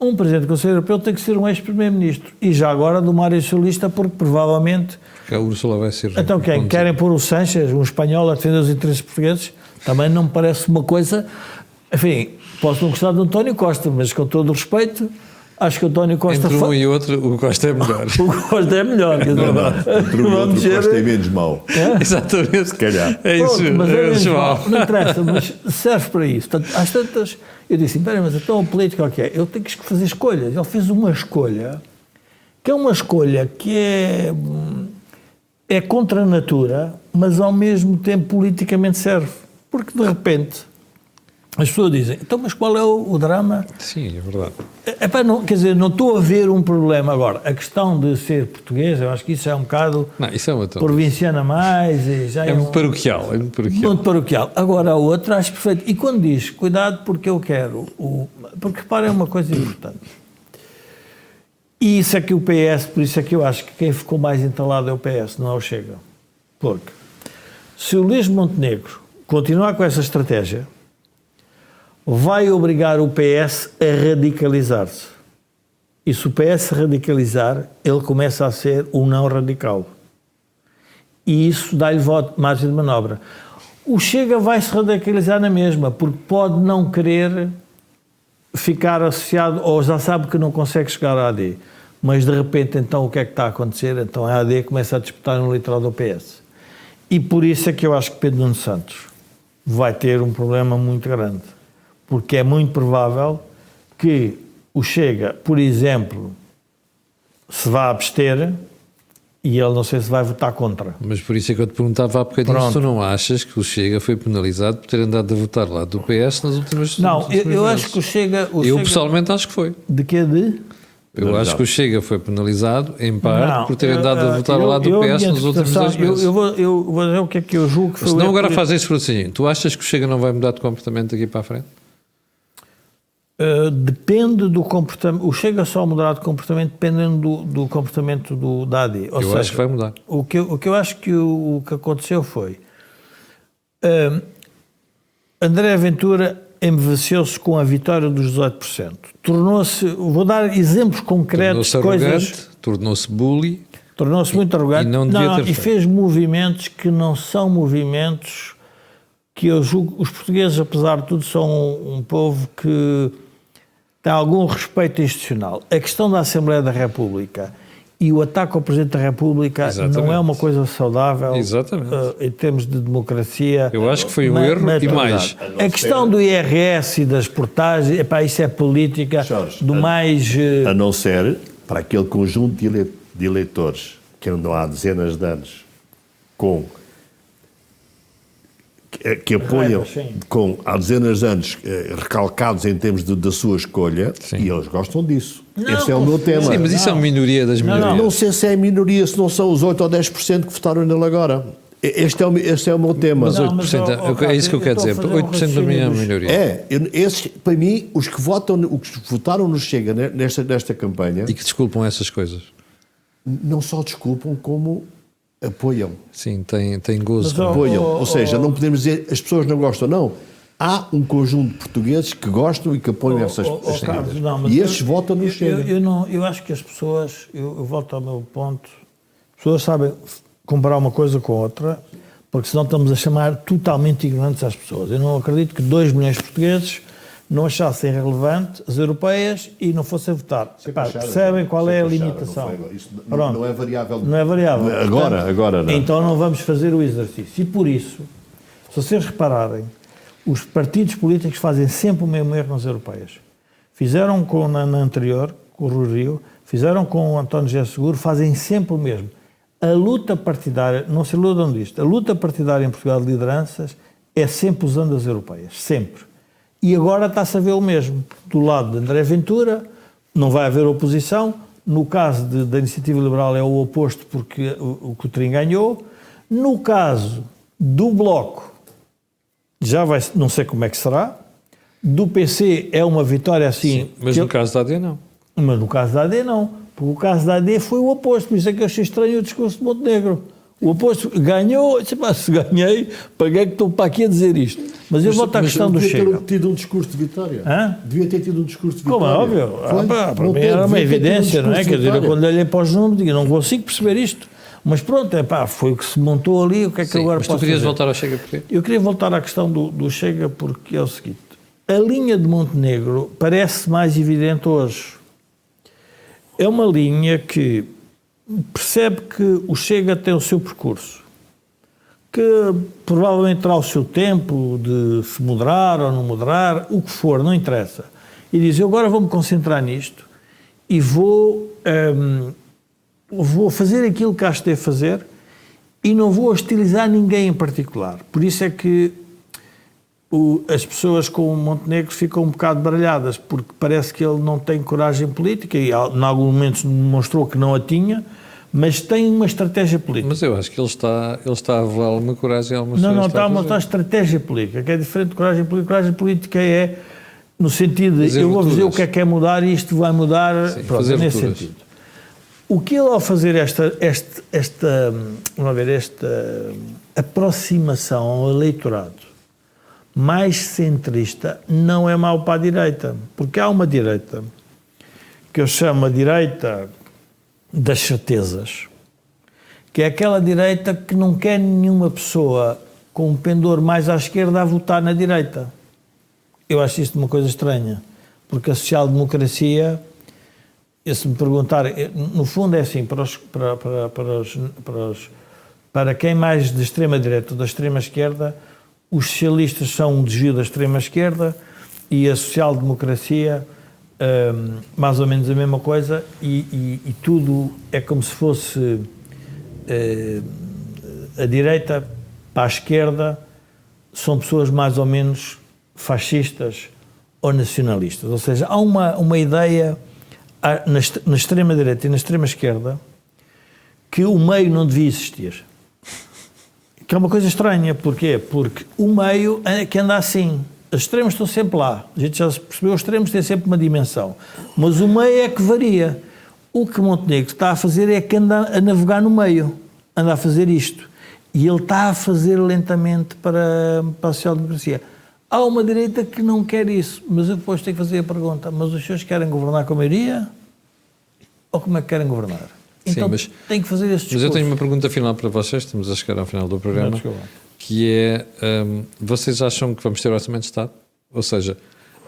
Um Presidente do Conselho Europeu tem que ser um ex-Primeiro-Ministro. E já agora de uma área socialista, porque provavelmente... Porque a Úrsula vai ser... Então quem? Querem pôr o Sánchez, um espanhol, a defender os interesses portugueses? Também não me parece uma coisa... Enfim, posso não gostar de António Costa, mas com todo o respeito, acho que António Costa... Entre um e outro, o Costa é melhor. O Costa é melhor. Entre um e outro, o Costa é menos mau. É? Exatamente. Se calhar. É isso. Pronto, mas é menos mal. mal. Não interessa, mas serve para isso. Portanto, às tantas, eu disse, espera, mas então o político o que é? Ele tem que fazer escolhas. Ele fez uma escolha, que é uma escolha que é contra a natura, mas ao mesmo tempo politicamente serve. Porque de repente As pessoas dizem, então, mas qual é o drama? Sim, é verdade. Quer dizer, não estou a ver um problema. Agora, a questão de ser português, eu acho que isso é um bocado Não, isso é uma tonta. provinciana mais. E já É muito paroquial. É muito paroquial. muito paroquial. Agora, a outra, acho perfeito. E quando diz, cuidado porque eu quero... Porque, repara, é uma coisa importante. E isso é que o PS, por isso é que eu acho que quem ficou mais entalado é o PS, não é o Chega. Porque se o Luís Montenegro continuar com essa estratégia, vai obrigar o PS a radicalizar-se. E se o PS se radicalizar, ele começa a ser um não radical. E isso dá-lhe margem de manobra. O Chega vai se radicalizar na mesma, porque pode não querer ficar associado, ou já sabe que não consegue chegar à AD. Mas de repente, então, o que é que está a acontecer? Então a AD começa a disputar no litoral do PS. E por isso é que eu acho que Pedro Nuno Santos vai ter um problema muito grande. Porque é muito provável que o Chega, por exemplo, se vá abster e ele não sei se vai votar contra. Mas por isso é que eu te perguntava há bocadinho se tu não achas que o Chega foi penalizado por ter andado a votar lá do PS nas últimas Não, eu acho que o Chega... Eu pessoalmente acho que foi. De quê? Eu acho que o Chega foi penalizado, em parte, por ter andado a votar ao lado do PS nos últimos 2 meses. Eu vou dizer o que é que eu julgo que foi... Se não agora faz isso por assim, tu achas que o Chega não vai mudar de comportamento daqui para a frente? Depende do comportamento. O Chega só mudará de comportamento dependendo do comportamento da AD. Ou seja, acho que vai mudar. O que eu acho que o que aconteceu foi André Ventura envelheceu-se com a vitória dos 18%. Tornou-se, vou dar exemplos concretos de coisas... Tornou-se bully. Tornou-se muito arrogante. E não devia ter feito. E fez movimentos que não são movimentos que eu julgo... Os portugueses, apesar de tudo, são um povo que tem algum respeito institucional. A questão da Assembleia da República e o ataque ao Presidente da República não é uma coisa saudável em termos de democracia. Eu acho que foi um erro e mais. A questão do IRS e das portagens, isso é política, Jorge, mais... A não ser para aquele conjunto de eleitores que andam há dezenas de anos que apoiam há dezenas de anos recalcados em termos da sua escolha. Sim. E eles gostam disso. Esse é o meu tema. Sim, mas isso é uma minoria das minorias. Não sei se é minoria, se não são os 8 ou 10% que votaram nele agora. Este é o meu tema. Mas 8%, é isso que eu quero dizer. 8% da minha minoria. Para mim, os que votaram no Chega nesta campanha... E que desculpam essas coisas. Não só desculpam, como... apoiam. Sim, tem gozo. Apoiam. Ou seja, não podemos dizer as pessoas não gostam, não. Há um conjunto de portugueses que gostam e que apoiam essas pessoas. E esses votam no Chega. Eu acho que as pessoas, eu volto ao meu ponto, as pessoas sabem comparar uma coisa com outra, porque senão estamos a chamar totalmente ignorantes às pessoas. Eu não acredito que 2 milhões de portugueses não achassem relevante as europeias e não fossem votar. Percebem qual é a limitação? Não é variável. Não é variável. Agora não. Então não vamos fazer o exercício. E por isso, se vocês repararem, os partidos políticos fazem sempre o mesmo erro nas europeias. Fizeram na anterior, com o Rui Rio, fizeram com o António José Seguro, fazem sempre o mesmo. A luta partidária, não se iludam disto, a luta partidária em Portugal de lideranças é sempre usando as europeias. Sempre. E agora está-se a ver o mesmo. Do lado de André Ventura, não vai haver oposição. No caso da Iniciativa Liberal é o oposto, porque o Coutrinho ganhou. No caso do Bloco, já vai, não sei como é que será. Do PC é uma vitória assim... Sim, mas no caso da AD não. Mas no caso da AD não. Porque o caso da AD foi o oposto. Por isso é que eu achei estranho o discurso de Montenegro. O oposto ganhou, se ganhei, para que é que estou para aqui a dizer isto? Mas eu volto à questão do Chega. Devia ter tido um discurso de vitória. Devia ter tido um discurso de vitória. Como é óbvio. Para mim era uma evidência, não é? Quer dizer, eu quando olhei para os números, digo, não consigo perceber isto. Mas pronto, foi o que se montou ali, o que é que Sim, agora posso fazer? Mas tu querias voltar ao Chega porquê? Eu queria voltar à questão do Chega porque é o seguinte. A linha de Montenegro parece mais evidente hoje. É uma linha que percebe que o Chega tem o seu percurso, que provavelmente terá o seu tempo de se moderar ou não moderar, o que for, não interessa. E diz, eu agora vou-me concentrar nisto e vou fazer aquilo que acho que devo fazer e não vou hostilizar ninguém em particular. Por isso é que as pessoas com o Montenegro ficam um bocado baralhadas, porque parece que ele não tem coragem política, e em alguns momentos demonstrou que não a tinha, mas tem uma estratégia política. Mas eu acho que ele está a revelar alguma coragem. Não, está a mostrar estratégia política, que é diferente de coragem política. Coragem política é no sentido de eu vou dizer o que é mudar e isto vai mudar. Sim, pronto, é nesse sentido. O que ele, ao fazer esta aproximação ao eleitorado mais centrista, não é mau para a direita, porque há uma direita que eu chamo a direita das certezas, que é aquela direita que não quer nenhuma pessoa com um pendor mais à esquerda a votar na direita. Eu acho isto uma coisa estranha, porque a social-democracia, se me perguntar, no fundo é assim, para quem mais de extrema-direita ou da extrema-esquerda, os socialistas são um desvio da extrema-esquerda e a social-democracia mais ou menos a mesma coisa, e tudo é como se fosse a direita para a esquerda, são pessoas mais ou menos fascistas ou nacionalistas. Ou seja, há uma ideia na extrema-direita e na extrema-esquerda que o meio não devia existir. Que é uma coisa estranha. Porquê? Porque o meio é que anda assim. Os extremos estão sempre lá. A gente já percebeu, os extremos têm sempre uma dimensão. Mas o meio é que varia. O que Montenegro está a fazer é que anda a navegar no meio. Anda a fazer isto. E ele está a fazer lentamente para a social-democracia. Há uma direita que não quer isso. Mas eu depois tenho que fazer a pergunta. Mas os senhores querem governar com a maioria? Ou como é que querem governar? Então, sim, tem que fazer esse discurso. Mas eu tenho uma pergunta final para vocês, estamos a chegar ao final do programa, que é, vocês acham que vamos ter orçamento de Estado? Ou seja,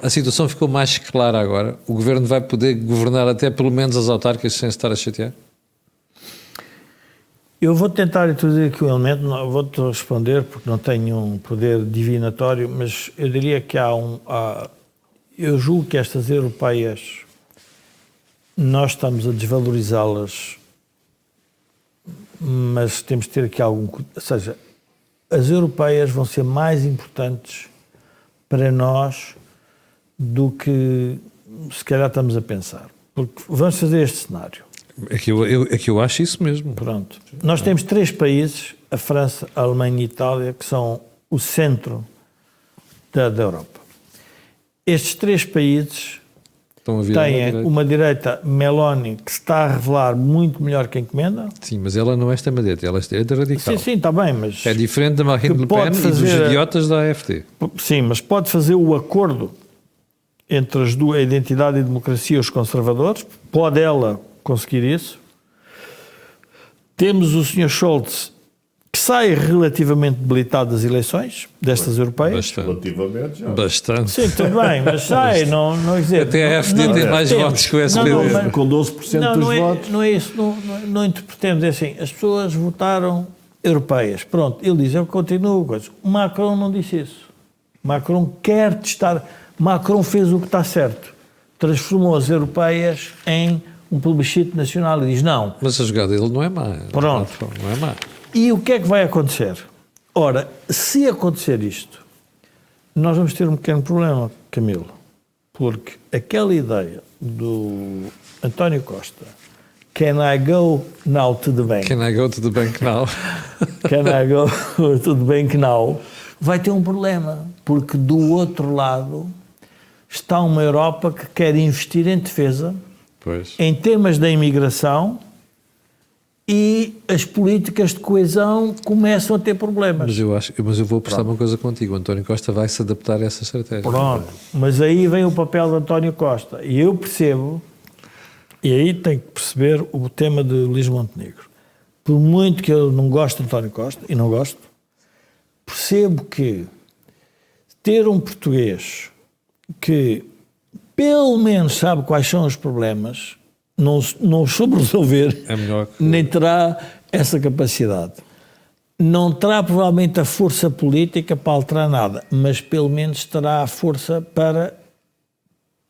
a situação ficou mais clara agora? O Governo vai poder governar até pelo menos as autárquicas sem se estar a chatear? Eu vou tentar introduzir aqui um elemento, não vou-te responder porque não tenho um poder divinatório, mas eu diria que eu julgo que estas europeias, nós estamos a desvalorizá-las, mas temos de ter aqui algum... Ou seja, as europeias vão ser mais importantes para nós do que se calhar estamos a pensar. Porque vamos fazer este cenário. É que eu acho isso mesmo. Pronto. Nós temos 3 países, a França, a Alemanha e a Itália, que são o centro da Europa. Estes 3 países têm uma direita Meloni que se está a revelar muito melhor que a encomenda. Sim, mas ela não é extrema-direita, ela é direita radical. Sim, está bem, mas... É diferente da Marine Le Pen e dos idiotas da AfD. Sim, mas pode fazer o acordo entre as duas, a identidade e a democracia e os conservadores. Pode ela conseguir isso. Temos o Sr. Scholz, que sai relativamente debilitado das eleições destas europeias. Relativamente já. Bastante. Sim, tudo bem, mas sai, não quer dizer... Até a AfD tem mais votos que o SPD. Com 12% dos votos. Não é isso, não interpretemos, é assim, as pessoas votaram europeias, pronto, ele diz, eu continuo, o Macron não disse isso. Macron quer testar, Macron fez o que está certo, transformou as europeias em um plebiscito nacional e diz não. Mas a jogada dele não é má. Pronto. Não é má. E o que é que vai acontecer? Ora, se acontecer isto, nós vamos ter um pequeno problema, Camilo, porque aquela ideia do António Costa, can I go now to the bank? Can I go to the bank now? Can I go to the bank now? Vai ter um problema, porque do outro lado está uma Europa que quer investir em defesa, em temas da imigração, e as políticas de coesão começam a ter problemas. Mas eu vou apostar uma coisa contigo. O António Costa vai se adaptar a essa estratégia. Pronto, mas aí vem o papel de António Costa. E eu percebo, e aí tem que perceber o tema de Luís Montenegro. Por muito que eu não goste de António Costa, e não gosto, percebo que ter um português que pelo menos sabe quais são os problemas, não os soube resolver, nem terá essa capacidade. Não terá provavelmente a força política para alterar nada, mas pelo menos terá a força para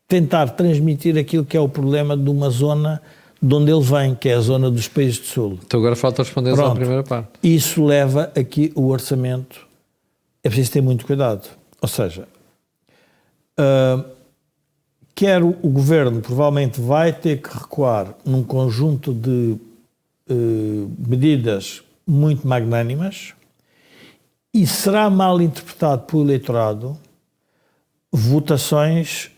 tentar transmitir aquilo que é o problema de uma zona de onde ele vem, que é a zona dos países do Sul. Então agora falta responder à primeira parte. Isso leva aqui o orçamento. É preciso ter muito cuidado. Ou seja, quer o Governo provavelmente vai ter que recuar num conjunto de medidas muito magnânimas e será mal interpretado pelo eleitorado votações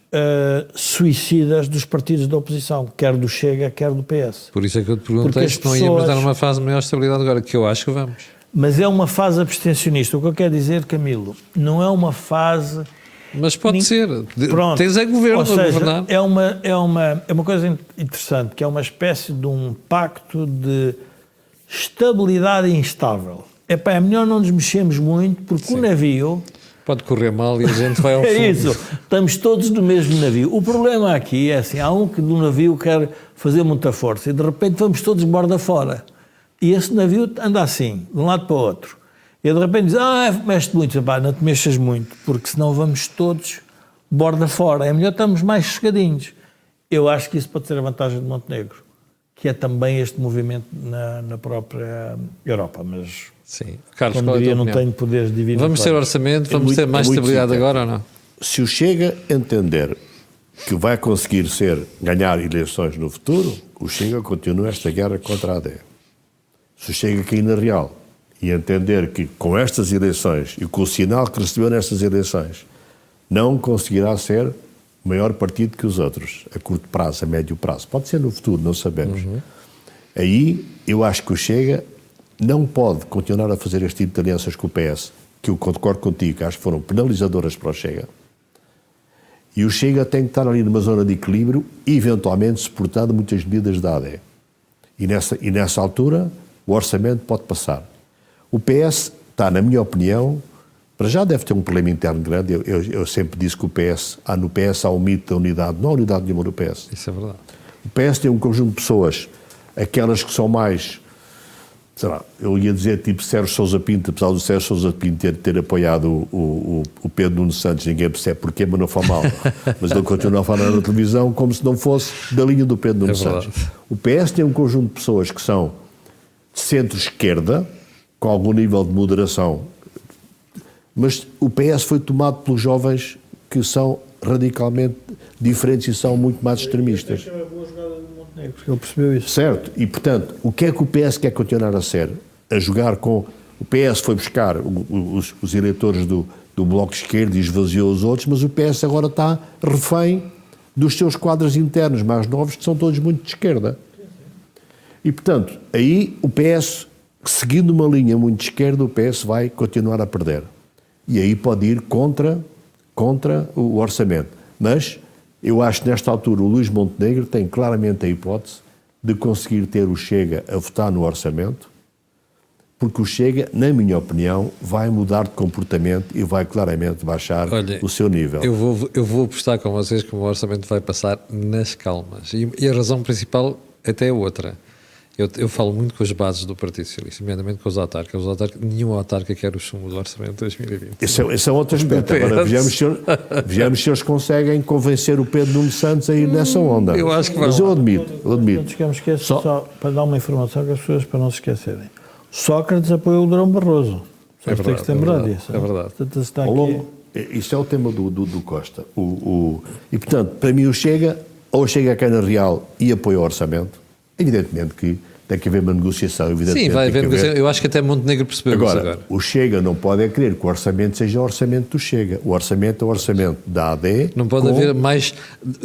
suicidas dos partidos da oposição, quer do Chega, quer do PS. Por isso é que eu te perguntei se não íamos dar uma fase de maior estabilidade agora, que eu acho que vamos. Mas é uma fase abstencionista. O que eu quero dizer, Camilo, não é uma fase... Mas pode ser. Pronto. Tens é governo a governar. É uma coisa interessante, que é uma espécie de um pacto de estabilidade instável. É melhor não nos mexermos muito, porque Sim. O navio... Pode correr mal e a gente vai ao fundo. É isso. Estamos todos no mesmo navio. O problema aqui é assim, há um que do navio quer fazer muita força e de repente vamos todos borda fora. E esse navio anda assim, de um lado para o outro. E de repente diz, mexe-te muito. Pá, não te mexas muito, porque senão vamos todos borda fora. É melhor estarmos mais sossegadinhos. Eu acho que isso pode ser a vantagem de Montenegro, que é também este movimento na própria Europa, mas... Sim. Carlos, como diria, não tenho poderes divinos. Vamos ter orçamento, vamos ter mais estabilidade agora ou não? Se o Chega entender que vai conseguir ganhar eleições no futuro, o Chega continua esta guerra contra a AD. Se o Chega cair na real e entender que com estas eleições e com o sinal que recebeu nestas eleições não conseguirá ser o maior partido que os outros, a curto prazo, a médio prazo. Pode ser no futuro, não sabemos. Aí eu acho que o Chega não pode continuar a fazer este tipo de alianças com o PS, que eu concordo contigo, que acho que foram penalizadoras para o Chega. E o Chega tem que estar ali numa zona de equilíbrio, eventualmente suportando muitas medidas da AD. E nessa altura, o orçamento pode passar. O PS está, na minha opinião, para já deve ter um problema interno grande. Eu sempre disse que no PS há um mito da unidade, não há unidade nenhuma do PS. Isso é verdade. O PS tem um conjunto de pessoas, aquelas que são mais... sei lá, eu ia dizer tipo Sérgio Sousa Pinto, apesar do Sérgio Sousa Pinto ter apoiado o Pedro Nuno Santos, ninguém percebe porquê, mas não foi mal. Mas ele continua a falar na televisão como se não fosse da linha do Pedro Nuno Santos. O PS tem um conjunto de pessoas que são de centro-esquerda, com algum nível de moderação, mas o PS foi tomado pelos jovens que são radicalmente diferentes e são muito mais extremistas. Ele percebeu isso. Certo, e portanto, o que é que o PS quer continuar a ser? A jogar com... O PS foi buscar os eleitores do Bloco de Esquerda e esvaziou os outros, mas o PS agora está refém dos seus quadros internos mais novos, que são todos muito de esquerda. E portanto, aí o PS, seguindo uma linha muito de esquerda, o PS vai continuar a perder. E aí pode ir contra o orçamento. Mas... eu acho que nesta altura o Luís Montenegro tem claramente a hipótese de conseguir ter o Chega a votar no orçamento, porque o Chega, na minha opinião, vai mudar de comportamento e vai claramente baixar o seu nível. Eu vou apostar com vocês que o orçamento vai passar nas calmas. E a razão principal até é outra. Eu falo muito com as bases do Partido Socialista, nomeadamente com os autarcas. Nenhum autarca quer o sumo do orçamento de 2020. Esse é outro aspecto. Agora vejamos se eles conseguem convencer o Pedro Nuno Santos a ir nessa onda. Eu acho que vai. Mas eu admito. Não esquecer, só para dar uma informação que as pessoas para não se esquecerem. Sócrates apoiou o Durão Barroso. É verdade, tem que se lembrar disso. É verdade. Portanto, está ao longo, isso é o tema do Costa. E portanto, para mim o Chega, ou Chega cá na Real e apoia o orçamento, evidentemente que tem que haver uma negociação. Sim, vai haver negociação. Eu acho que até Montenegro percebeu isso agora. O Chega não pode querer que o orçamento seja o orçamento do Chega. O orçamento é o orçamento da AD. Não pode haver mais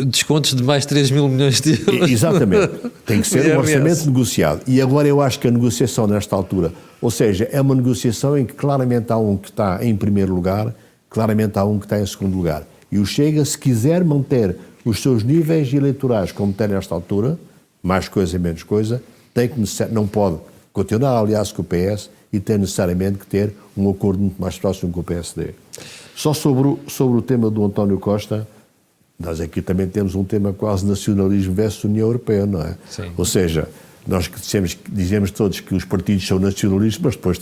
descontos de mais 3 mil milhões de euros. Exatamente. Tem que ser um orçamento negociado. E agora eu acho que a negociação nesta altura, ou seja, é uma negociação em que claramente há um que está em primeiro lugar, claramente há um que está em segundo lugar. E o Chega, se quiser manter os seus níveis eleitorais como tem nesta altura, mais coisa, menos coisa, não pode continuar a aliar-se com o PS e tem necessariamente que ter um acordo muito mais próximo com o PSD. Só sobre o tema do António Costa, nós aqui também temos um tema quase nacionalismo versus União Europeia, não é? Sim. Ou seja, nós dizemos todos que os partidos são nacionalistas, mas depois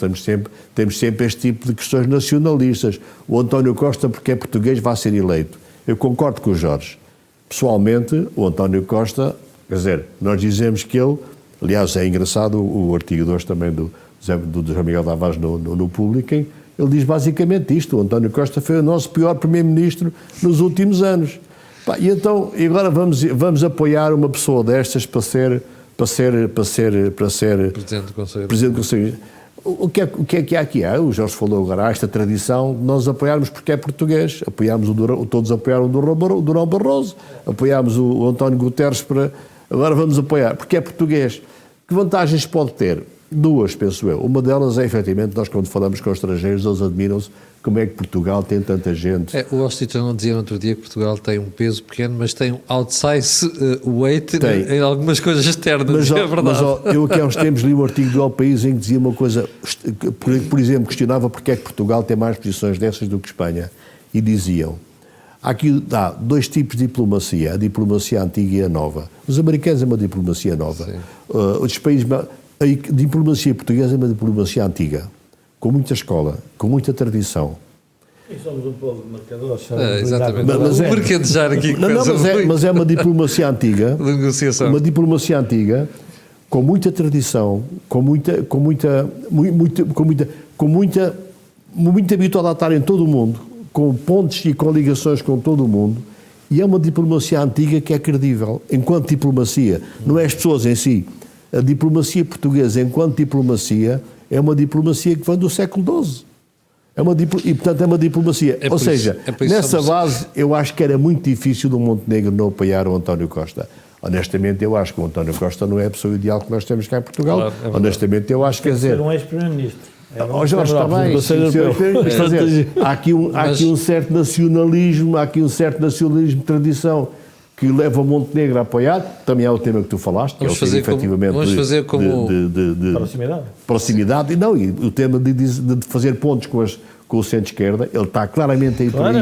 temos sempre este tipo de questões nacionalistas. O António Costa, porque é português, vai ser eleito. Eu concordo com o Jorge. Pessoalmente, o António Costa, quer dizer, nós dizemos que ele... Aliás, é engraçado o artigo 2 também do José Miguel Tavares no Público, ele diz basicamente isto: o António Costa foi o nosso pior primeiro-ministro nos últimos anos. Pá, e agora vamos apoiar uma pessoa destas para ser Presidente do Conselho. O que é que há aqui? O Jorge falou agora, há esta tradição de nós apoiarmos porque é português. Apoiámos todos apoiaram o Durão Barroso, apoiámos o António Guterres, agora vamos apoiar porque é português. Que vantagens pode ter? Duas, penso eu. Uma delas é, efetivamente, nós quando falamos com estrangeiros, eles admiram-se como é que Portugal tem tanta gente. O Wall Street Journal dizia no outro dia que Portugal tem um peso pequeno, mas tem um outsize weight em algumas coisas externas, é verdade. Mas eu aqui há uns tempos li um artigo do El País em que dizia uma coisa, por exemplo, questionava porque é que Portugal tem mais posições dessas do que Espanha, e diziam, há dois tipos de diplomacia, a diplomacia antiga e a nova. Os americanos é uma diplomacia nova. Os países... A diplomacia portuguesa é uma diplomacia antiga, com muita escola, com muita tradição. E somos um povo de marcadores. Exatamente. Mercadejar aqui. Mas é uma diplomacia antiga, de negociação. Uma diplomacia antiga, com muita tradição, muito habituada a estar em todo o mundo, com pontes e com ligações com todo o mundo, e é uma diplomacia antiga que é credível, enquanto diplomacia, não é as pessoas em si. A diplomacia portuguesa, enquanto diplomacia, é uma diplomacia que vem do século XII. E, portanto, é uma diplomacia. Ou seja, nessa base, eu acho que era muito difícil do Montenegro não apoiar o António Costa. Honestamente, eu acho que o António Costa não é a pessoa ideal que nós temos cá em Portugal. Claro, honestamente, eu acho que... Quer dizer, ser um ex-primeiro-ministro. Jorge, está bem. Há aqui um certo nacionalismo, de tradição que leva o Montenegro a apoiar. Também é o tema que tu falaste, que vamos fazer como proximidade. E o tema de fazer pontos com o centro-esquerda, ele está claramente aí por aí.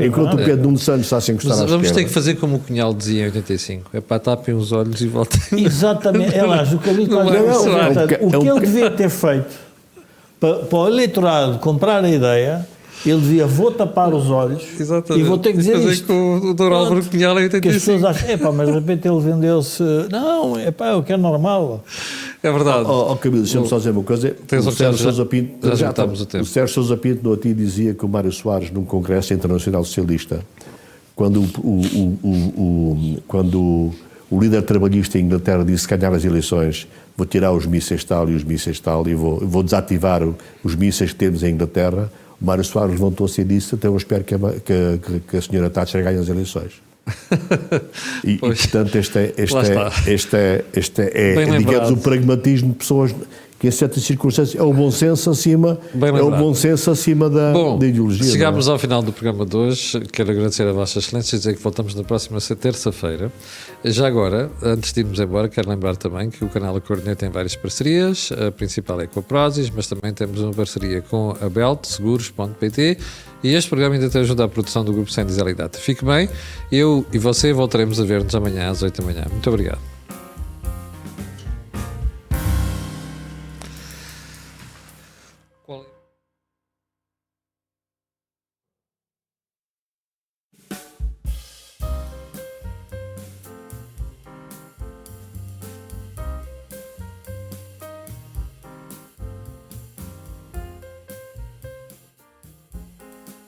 Enquanto o Pedro Nuno Santos está sem encostar à esquerda. Vamos ter que fazer como o Cunhal dizia em 85. Tapem os olhos e voltem. Exatamente. O que ele devia ter feito para o eleitorado comprar a ideia... Ele dizia, vou tapar os olhos. Exatamente. E vou ter que dizer isto. Com o Dr. Álvaro Cunhal em 85. Que as pessoas acham, mas de repente ele vendeu-se... Não, é o que é normal. É verdade. Camilo, deixa-me só dizer uma coisa. O Sérgio Sousa Pinto... O Sérgio Sousa Pinto no outro dizia que o Mário Soares, num congresso internacional socialista, quando o líder trabalhista em Inglaterra disse que ganhar as eleições, vou tirar os mísseis tal e vou desativar os mísseis que temos em Inglaterra, o Mário Soares levantou-se e disse, até eu espero que a senhora Thatcher ganhe as eleições. E portanto, este é digamos, o pragmatismo de pessoas que em certas circunstâncias é o bom senso acima da ideologia. Chegámos ao final do programa de hoje. Quero agradecer a Vossa Excelência e dizer que voltamos na próxima terça-feira. Já agora, antes de irmos embora, quero lembrar também que o canal A Cor do Dinheiro tem várias parcerias. A principal é com a Prozis, mas também temos uma parceria com a Belt, seguros.pt, e este programa ainda tem ajuda à produção do Grupo Sendis e Data. Fique bem, eu e você voltaremos a ver-nos amanhã às 8 da manhã. Muito obrigado. Qual é?